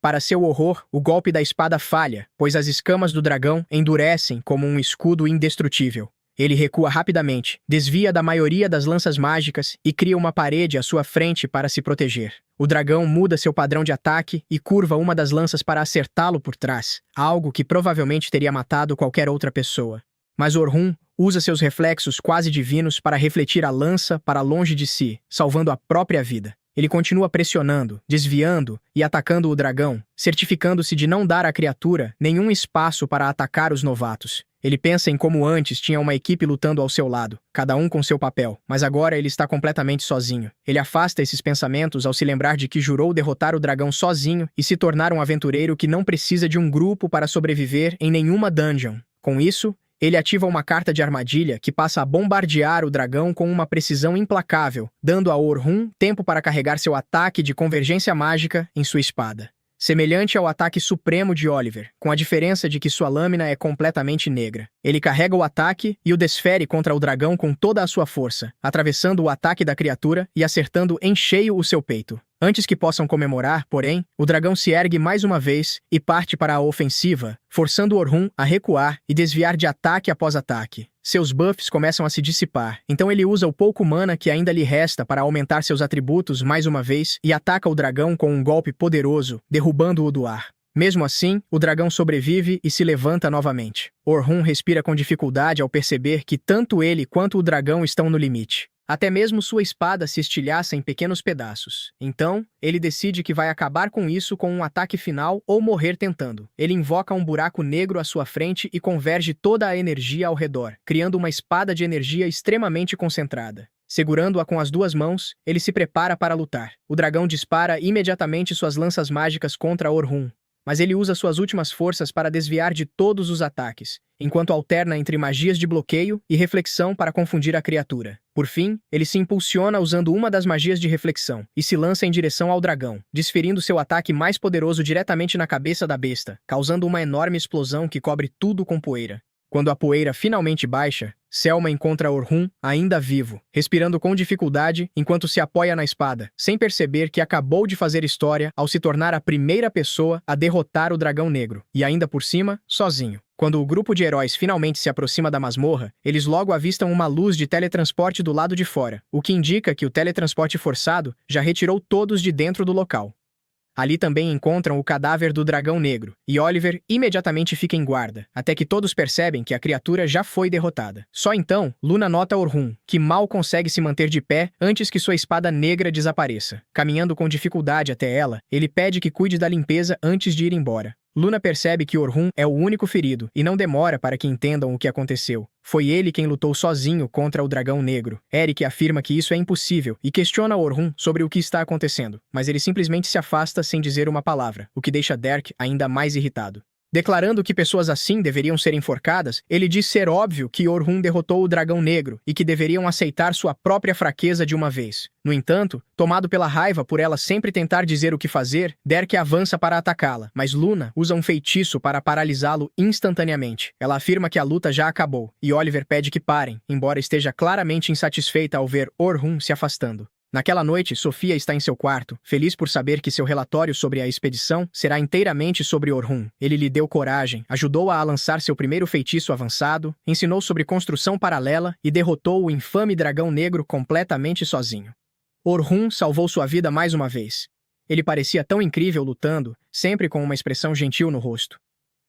Para seu horror, o golpe da espada falha, pois as escamas do dragão endurecem como um escudo indestrutível. Ele recua rapidamente, desvia da maioria das lanças mágicas e cria uma parede à sua frente para se proteger. O dragão muda seu padrão de ataque e curva uma das lanças para acertá-lo por trás, algo que provavelmente teria matado qualquer outra pessoa. Mas Orhun usa seus reflexos quase divinos para refletir a lança para longe de si, salvando a própria vida. Ele continua pressionando, desviando e atacando o dragão, certificando-se de não dar à criatura nenhum espaço para atacar os novatos. Ele pensa em como antes tinha uma equipe lutando ao seu lado, cada um com seu papel, mas agora ele está completamente sozinho. Ele afasta esses pensamentos ao se lembrar de que jurou derrotar o dragão sozinho e se tornar um aventureiro que não precisa de um grupo para sobreviver em nenhuma dungeon. Com isso, ele ativa uma carta de armadilha que passa a bombardear o dragão com uma precisão implacável, dando a Orhun tempo para carregar seu ataque de convergência mágica em sua espada. Semelhante ao ataque supremo de Oliver, com a diferença de que sua lâmina é completamente negra. Ele carrega o ataque e o desfere contra o dragão com toda a sua força, atravessando o ataque da criatura e acertando em cheio o seu peito. Antes que possam comemorar, porém, o dragão se ergue mais uma vez e parte para a ofensiva, forçando Orhun a recuar e desviar de ataque após ataque. Seus buffs começam a se dissipar, então ele usa o pouco mana que ainda lhe resta para aumentar seus atributos mais uma vez e ataca o dragão com um golpe poderoso, derrubando-o do ar. Mesmo assim, o dragão sobrevive e se levanta novamente. Orhun respira com dificuldade ao perceber que tanto ele quanto o dragão estão no limite. Até mesmo sua espada se estilhaça em pequenos pedaços. Então, ele decide que vai acabar com isso com um ataque final ou morrer tentando. Ele invoca um buraco negro à sua frente e converge toda a energia ao redor, criando uma espada de energia extremamente concentrada. Segurando-a com as duas mãos, ele se prepara para lutar. O dragão dispara imediatamente suas lanças mágicas contra Orhun, mas ele usa suas últimas forças para desviar de todos os ataques, enquanto alterna entre magias de bloqueio e reflexão para confundir a criatura. Por fim, ele se impulsiona usando uma das magias de reflexão e se lança em direção ao dragão, desferindo seu ataque mais poderoso diretamente na cabeça da besta, causando uma enorme explosão que cobre tudo com poeira. Quando a poeira finalmente baixa, Selma encontra Orhun ainda vivo, respirando com dificuldade enquanto se apoia na espada, sem perceber que acabou de fazer história ao se tornar a primeira pessoa a derrotar o dragão negro, e ainda por cima, sozinho. Quando o grupo de heróis finalmente se aproxima da masmorra, eles logo avistam uma luz de teletransporte do lado de fora, o que indica que o teletransporte forçado já retirou todos de dentro do local. Ali também encontram o cadáver do dragão negro, e Oliver imediatamente fica em guarda, até que todos percebem que a criatura já foi derrotada. Só então, Luna nota Orhun, que mal consegue se manter de pé antes que sua espada negra desapareça. Caminhando com dificuldade até ela, ele pede que cuide da limpeza antes de ir embora. Luna percebe que Orhun é o único ferido e não demora para que entendam o que aconteceu. Foi ele quem lutou sozinho contra o dragão negro. Eric afirma que isso é impossível e questiona Orhun sobre o que está acontecendo, mas ele simplesmente se afasta sem dizer uma palavra, o que deixa Derek ainda mais irritado. Declarando que pessoas assim deveriam ser enforcadas, ele diz ser óbvio que Orhun derrotou o dragão negro e que deveriam aceitar sua própria fraqueza de uma vez. No entanto, tomado pela raiva por ela sempre tentar dizer o que fazer, Derek avança para atacá-la, mas Luna usa um feitiço para paralisá-lo instantaneamente. Ela afirma que a luta já acabou, e Oliver pede que parem, embora esteja claramente insatisfeita ao ver Orhun se afastando. Naquela noite, Sofia está em seu quarto, feliz por saber que seu relatório sobre a expedição será inteiramente sobre Orhun. Ele lhe deu coragem, ajudou-a a lançar seu primeiro feitiço avançado, ensinou sobre construção paralela e derrotou o infame dragão negro completamente sozinho. Orhun salvou sua vida mais uma vez. Ele parecia tão incrível lutando, sempre com uma expressão gentil no rosto.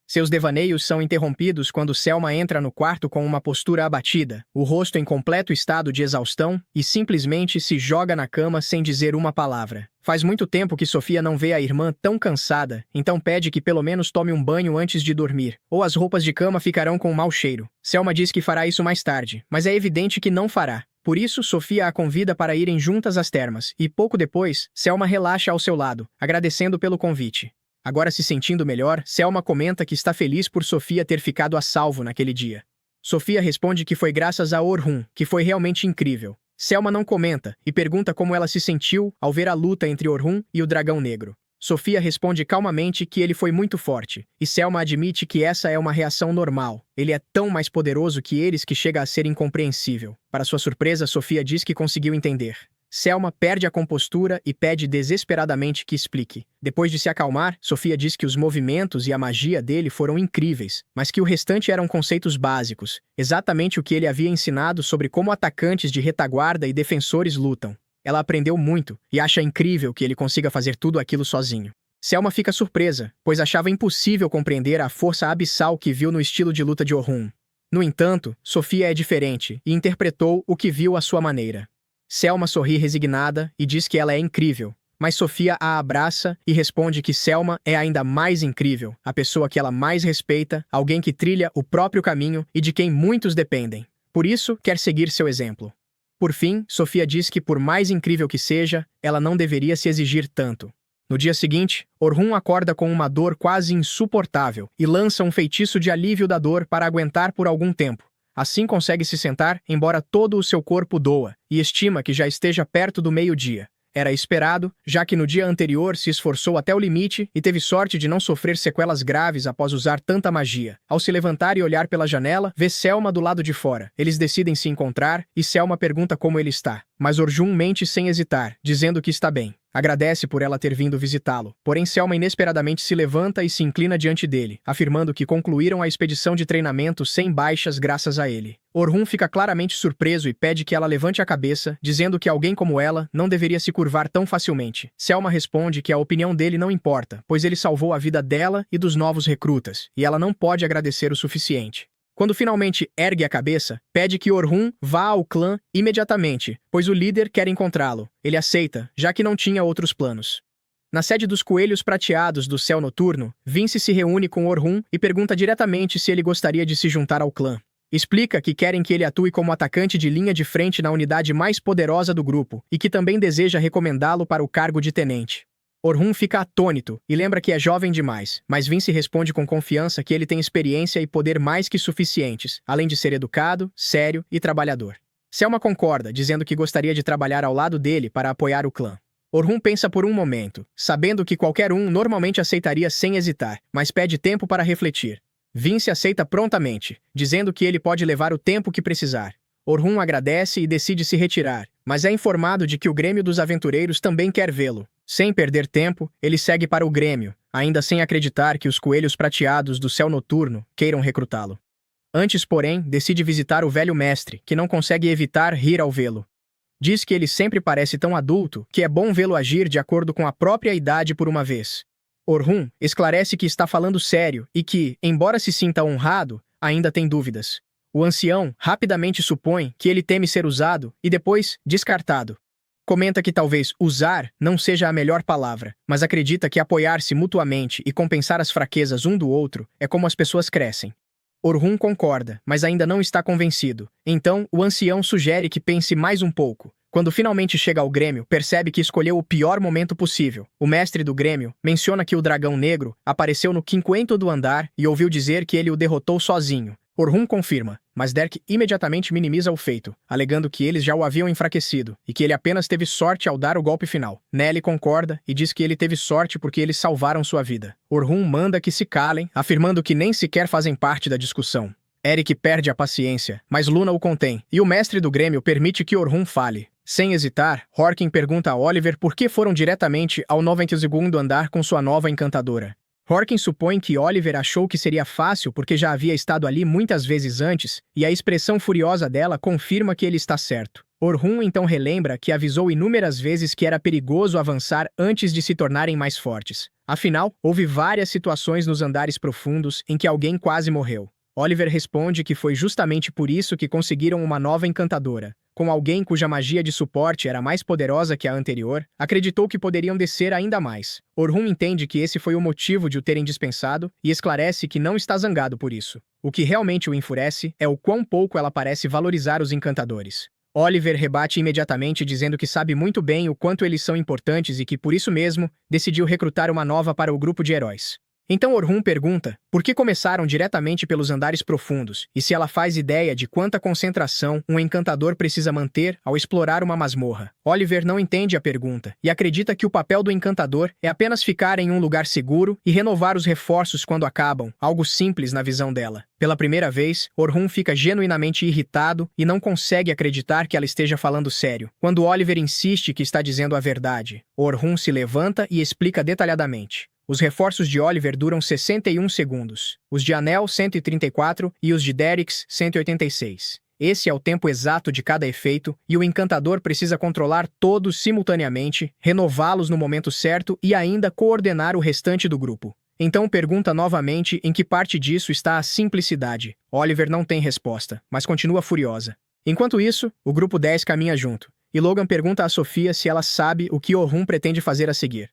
Seus devaneios são interrompidos quando Selma entra no quarto com uma postura abatida, o rosto em completo estado de exaustão, e simplesmente se joga na cama sem dizer uma palavra. Faz muito tempo que Sofia não vê a irmã tão cansada, então pede que pelo menos tome um banho antes de dormir, ou as roupas de cama ficarão com mau cheiro. Selma diz que fará isso mais tarde, mas é evidente que não fará. Por isso, Sofia a convida para irem juntas às termas, e pouco depois, Selma relaxa ao seu lado, agradecendo pelo convite. Agora se sentindo melhor, Selma comenta que está feliz por Sofia ter ficado a salvo naquele dia. Sofia responde que foi graças a Orhun, que foi realmente incrível. Selma não comenta e pergunta como ela se sentiu ao ver a luta entre Orhun e o dragão negro. Sofia responde calmamente que ele foi muito forte, e Selma admite que essa é uma reação normal. Ele é tão mais poderoso que eles que chega a ser incompreensível. Para sua surpresa, Sofia diz que conseguiu entender. Selma perde a compostura e pede desesperadamente que explique. Depois de se acalmar, Sofia diz que os movimentos e a magia dele foram incríveis, mas que o restante eram conceitos básicos, exatamente o que ele havia ensinado sobre como atacantes de retaguarda e defensores lutam. Ela aprendeu muito e acha incrível que ele consiga fazer tudo aquilo sozinho. Selma fica surpresa, pois achava impossível compreender a força abissal que viu no estilo de luta de Orhun. No entanto, Sofia é diferente e interpretou o que viu à sua maneira. Selma sorri resignada e diz que ela é incrível, mas Sofia a abraça e responde que Selma é ainda mais incrível, a pessoa que ela mais respeita, alguém que trilha o próprio caminho e de quem muitos dependem. Por isso, quer seguir seu exemplo. Por fim, Sofia diz que por mais incrível que seja, ela não deveria se exigir tanto. No dia seguinte, Orhun acorda com uma dor quase insuportável e lança um feitiço de alívio da dor para aguentar por algum tempo. Assim consegue se sentar, embora todo o seu corpo doa, e estima que já esteja perto do meio-dia. Era esperado, já que no dia anterior se esforçou até o limite e teve sorte de não sofrer sequelas graves após usar tanta magia. Ao se levantar e olhar pela janela, vê Selma do lado de fora. Eles decidem se encontrar e Selma pergunta como ele está. Mas Orhun mente sem hesitar, dizendo que está bem. Agradece por ela ter vindo visitá-lo. Porém, Selma inesperadamente se levanta e se inclina diante dele, afirmando que concluíram a expedição de treinamento sem baixas graças a ele. Orhun fica claramente surpreso e pede que ela levante a cabeça, dizendo que alguém como ela não deveria se curvar tão facilmente. Selma responde que a opinião dele não importa, pois ele salvou a vida dela e dos novos recrutas, e ela não pode agradecer o suficiente. Quando finalmente ergue a cabeça, pede que Orhun vá ao clã imediatamente, pois o líder quer encontrá-lo. Ele aceita, já que não tinha outros planos. Na sede dos Coelhos Prateados do Céu Noturno, Vince se reúne com Orhun e pergunta diretamente se ele gostaria de se juntar ao clã. Explica que querem que ele atue como atacante de linha de frente na unidade mais poderosa do grupo e que também deseja recomendá-lo para o cargo de tenente. Orhun fica atônito e lembra que é jovem demais, mas Vince responde com confiança que ele tem experiência e poder mais que suficientes, além de ser educado, sério e trabalhador. Selma concorda, dizendo que gostaria de trabalhar ao lado dele para apoiar o clã. Orhun pensa por um momento, sabendo que qualquer um normalmente aceitaria sem hesitar, mas pede tempo para refletir. Vince aceita prontamente, dizendo que ele pode levar o tempo que precisar. Orhun agradece e decide se retirar, mas é informado de que o Grêmio dos Aventureiros também quer vê-lo. Sem perder tempo, ele segue para o Grêmio, ainda sem acreditar que os Coelhos Prateados do Céu Noturno queiram recrutá-lo. Antes, porém, decide visitar o velho mestre, que não consegue evitar rir ao vê-lo. Diz que ele sempre parece tão adulto que é bom vê-lo agir de acordo com a própria idade por uma vez. Orhun esclarece que está falando sério e que, embora se sinta honrado, ainda tem dúvidas. O ancião rapidamente supõe que ele teme ser usado e depois descartado. Comenta que talvez usar não seja a melhor palavra, mas acredita que apoiar-se mutuamente e compensar as fraquezas um do outro é como as pessoas crescem. Orhun concorda, mas ainda não está convencido. Então, o ancião sugere que pense mais um pouco. Quando finalmente chega ao Grêmio, percebe que escolheu o pior momento possível. O mestre do Grêmio menciona que o dragão negro apareceu no 50º andar e ouviu dizer que ele o derrotou sozinho. Orhun confirma, mas Derek imediatamente minimiza o feito, alegando que eles já o haviam enfraquecido e que ele apenas teve sorte ao dar o golpe final. Nelly concorda e diz que ele teve sorte porque eles salvaram sua vida. Orhun manda que se calem, afirmando que nem sequer fazem parte da discussão. Eric perde a paciência, mas Luna o contém, e o mestre do Grêmio permite que Orhun fale. Sem hesitar, Horkin pergunta a Oliver por que foram diretamente ao 92º andar com sua nova encantadora. Horkin supõe que Oliver achou que seria fácil porque já havia estado ali muitas vezes antes, e a expressão furiosa dela confirma que ele está certo. Orhun então relembra que avisou inúmeras vezes que era perigoso avançar antes de se tornarem mais fortes. Afinal, houve várias situações nos andares profundos em que alguém quase morreu. Oliver responde que foi justamente por isso que conseguiram uma nova encantadora. Com alguém cuja magia de suporte era mais poderosa que a anterior, acreditou que poderiam descer ainda mais. Orhun entende que esse foi o motivo de o terem dispensado e esclarece que não está zangado por isso. O que realmente o enfurece é o quão pouco ela parece valorizar os encantadores. Oliver rebate imediatamente dizendo que sabe muito bem o quanto eles são importantes e que, por isso mesmo, decidiu recrutar uma nova para o grupo de heróis. Então Orhun pergunta por que começaram diretamente pelos andares profundos e se ela faz ideia de quanta concentração um encantador precisa manter ao explorar uma masmorra. Oliver não entende a pergunta e acredita que o papel do encantador é apenas ficar em um lugar seguro e renovar os reforços quando acabam, algo simples na visão dela. Pela primeira vez, Orhun fica genuinamente irritado e não consegue acreditar que ela esteja falando sério. Quando Oliver insiste que está dizendo a verdade, Orhun se levanta e explica detalhadamente. Os reforços de Oliver duram 61 segundos, os de Anel 134 e os de Derricks 186. Esse é o tempo exato de cada efeito e o encantador precisa controlar todos simultaneamente, renová-los no momento certo e ainda coordenar o restante do grupo. Então pergunta novamente em que parte disso está a simplicidade. Oliver não tem resposta, mas continua furiosa. Enquanto isso, o grupo 10 caminha junto, e Logan pergunta a Sofia se ela sabe o que Orhun pretende fazer a seguir.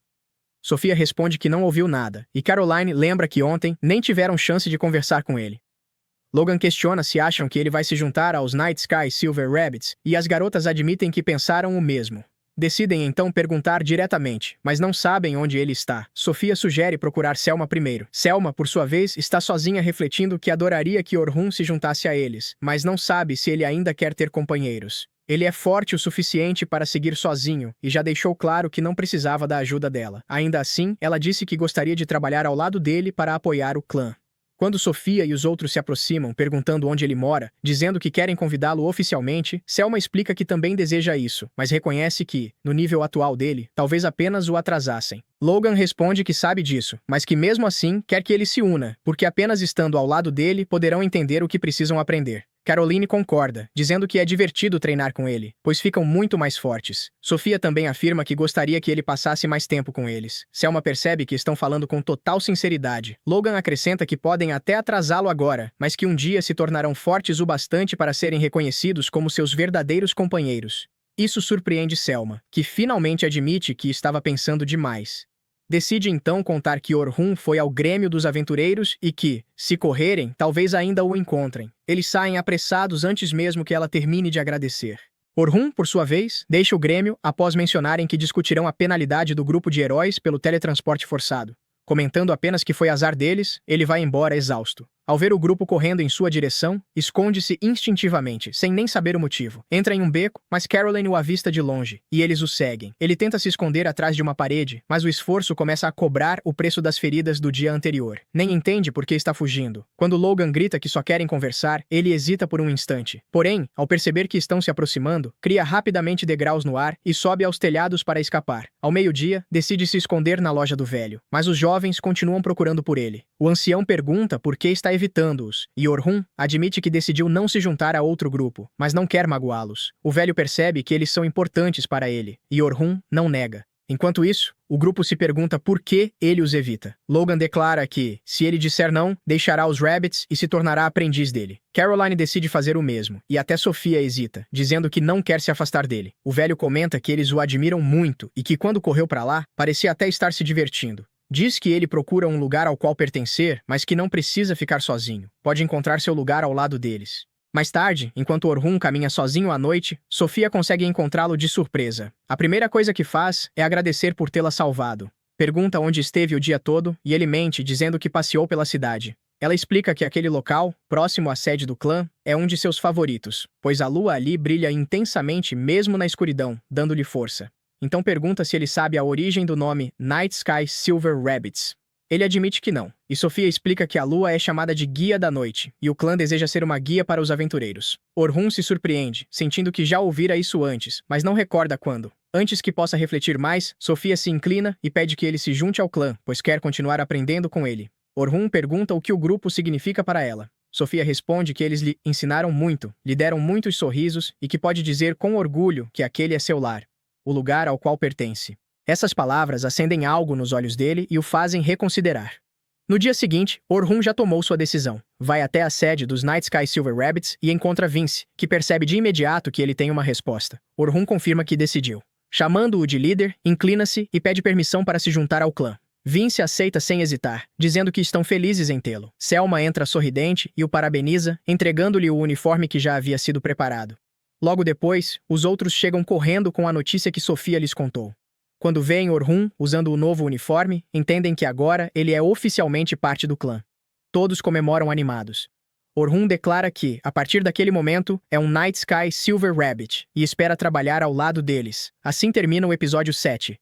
Sofia responde que não ouviu nada, e Caroline lembra que ontem nem tiveram chance de conversar com ele. Logan questiona se acham que ele vai se juntar aos Night Sky Silver Rabbits, e as garotas admitem que pensaram o mesmo. Decidem então perguntar diretamente, mas não sabem onde ele está. Sofia sugere procurar Selma primeiro. Selma, por sua vez, está sozinha refletindo que adoraria que Orhun se juntasse a eles, mas não sabe se ele ainda quer ter companheiros. Ele é forte o suficiente para seguir sozinho e já deixou claro que não precisava da ajuda dela. Ainda assim, ela disse que gostaria de trabalhar ao lado dele para apoiar o clã. Quando Sofia e os outros se aproximam, perguntando onde ele mora, dizendo que querem convidá-lo oficialmente, Selma explica que também deseja isso, mas reconhece que, no nível atual dele, talvez apenas o atrasassem. Logan responde que sabe disso, mas que mesmo assim quer que ele se una, porque apenas estando ao lado dele poderão entender o que precisam aprender. Caroline concorda, dizendo que é divertido treinar com ele, pois ficam muito mais fortes. Sofia também afirma que gostaria que ele passasse mais tempo com eles. Selma percebe que estão falando com total sinceridade. Logan acrescenta que podem até atrasá-lo agora, mas que um dia se tornarão fortes o bastante para serem reconhecidos como seus verdadeiros companheiros. Isso surpreende Selma, que finalmente admite que estava pensando demais. Decide então contar que Orhun foi ao Grêmio dos Aventureiros e que, se correrem, talvez ainda o encontrem. Eles saem apressados antes mesmo que ela termine de agradecer. Orhun, por sua vez, deixa o Grêmio após mencionarem que discutirão a penalidade do grupo de heróis pelo teletransporte forçado. Comentando apenas que foi azar deles, ele vai embora exausto. Ao ver o grupo correndo em sua direção, esconde-se instintivamente, sem nem saber o motivo. Entra em um beco, mas Caroline o avista de longe, e eles o seguem. Ele tenta se esconder atrás de uma parede, mas o esforço começa a cobrar o preço das feridas do dia anterior. Nem entende por que está fugindo. Quando Logan grita que só querem conversar, ele hesita por um instante. Porém, ao perceber que estão se aproximando, cria rapidamente degraus no ar e sobe aos telhados para escapar. Ao meio-dia, decide se esconder na loja do velho, mas os jovens continuam procurando por ele. O ancião pergunta por que está evitando-os, e Orhun admite que decidiu não se juntar a outro grupo, mas não quer magoá-los. O velho percebe que eles são importantes para ele, e Orhun não nega. Enquanto isso, o grupo se pergunta por que ele os evita. Logan declara que, se ele disser não, deixará os Rabbits e se tornará aprendiz dele. Caroline decide fazer o mesmo, e até Sophia hesita, dizendo que não quer se afastar dele. O velho comenta que eles o admiram muito e que quando correu para lá, parecia até estar se divertindo. Diz que ele procura um lugar ao qual pertencer, mas que não precisa ficar sozinho. Pode encontrar seu lugar ao lado deles. Mais tarde, enquanto Orhun caminha sozinho à noite, Sophia consegue encontrá-lo de surpresa. A primeira coisa que faz é agradecer por tê-la salvado. Pergunta onde esteve o dia todo e ele mente dizendo que passeou pela cidade. Ela explica que aquele local, próximo à sede do clã, é um de seus favoritos, pois a lua ali brilha intensamente mesmo na escuridão, dando-lhe força. Então pergunta se ele sabe a origem do nome Night Sky Silver Rabbits. Ele admite que não, e Sophia explica que a lua é chamada de Guia da Noite, e o clã deseja ser uma guia para os aventureiros. Orhun se surpreende, sentindo que já ouvira isso antes, mas não recorda quando. Antes que possa refletir mais, Sophia se inclina e pede que ele se junte ao clã, pois quer continuar aprendendo com ele. Orhun pergunta o que o grupo significa para ela. Sophia responde que eles lhe ensinaram muito, lhe deram muitos sorrisos e que pode dizer com orgulho que aquele é seu lar, o lugar ao qual pertence. Essas palavras acendem algo nos olhos dele e o fazem reconsiderar. No dia seguinte, Orhun já tomou sua decisão. Vai até a sede dos Night Sky Silver Rabbits e encontra Vince, que percebe de imediato que ele tem uma resposta. Orhun confirma que decidiu. Chamando-o de líder, inclina-se e pede permissão para se juntar ao clã. Vince aceita sem hesitar, dizendo que estão felizes em tê-lo. Selma entra sorridente e o parabeniza, entregando-lhe o uniforme que já havia sido preparado. Logo depois, os outros chegam correndo com a notícia que Sophia lhes contou. Quando veem Orhun usando o novo uniforme, entendem que agora ele é oficialmente parte do clã. Todos comemoram animados. Orhun declara que, a partir daquele momento, é um Night Sky Silver Rabbit e espera trabalhar ao lado deles. Assim termina o episódio 7.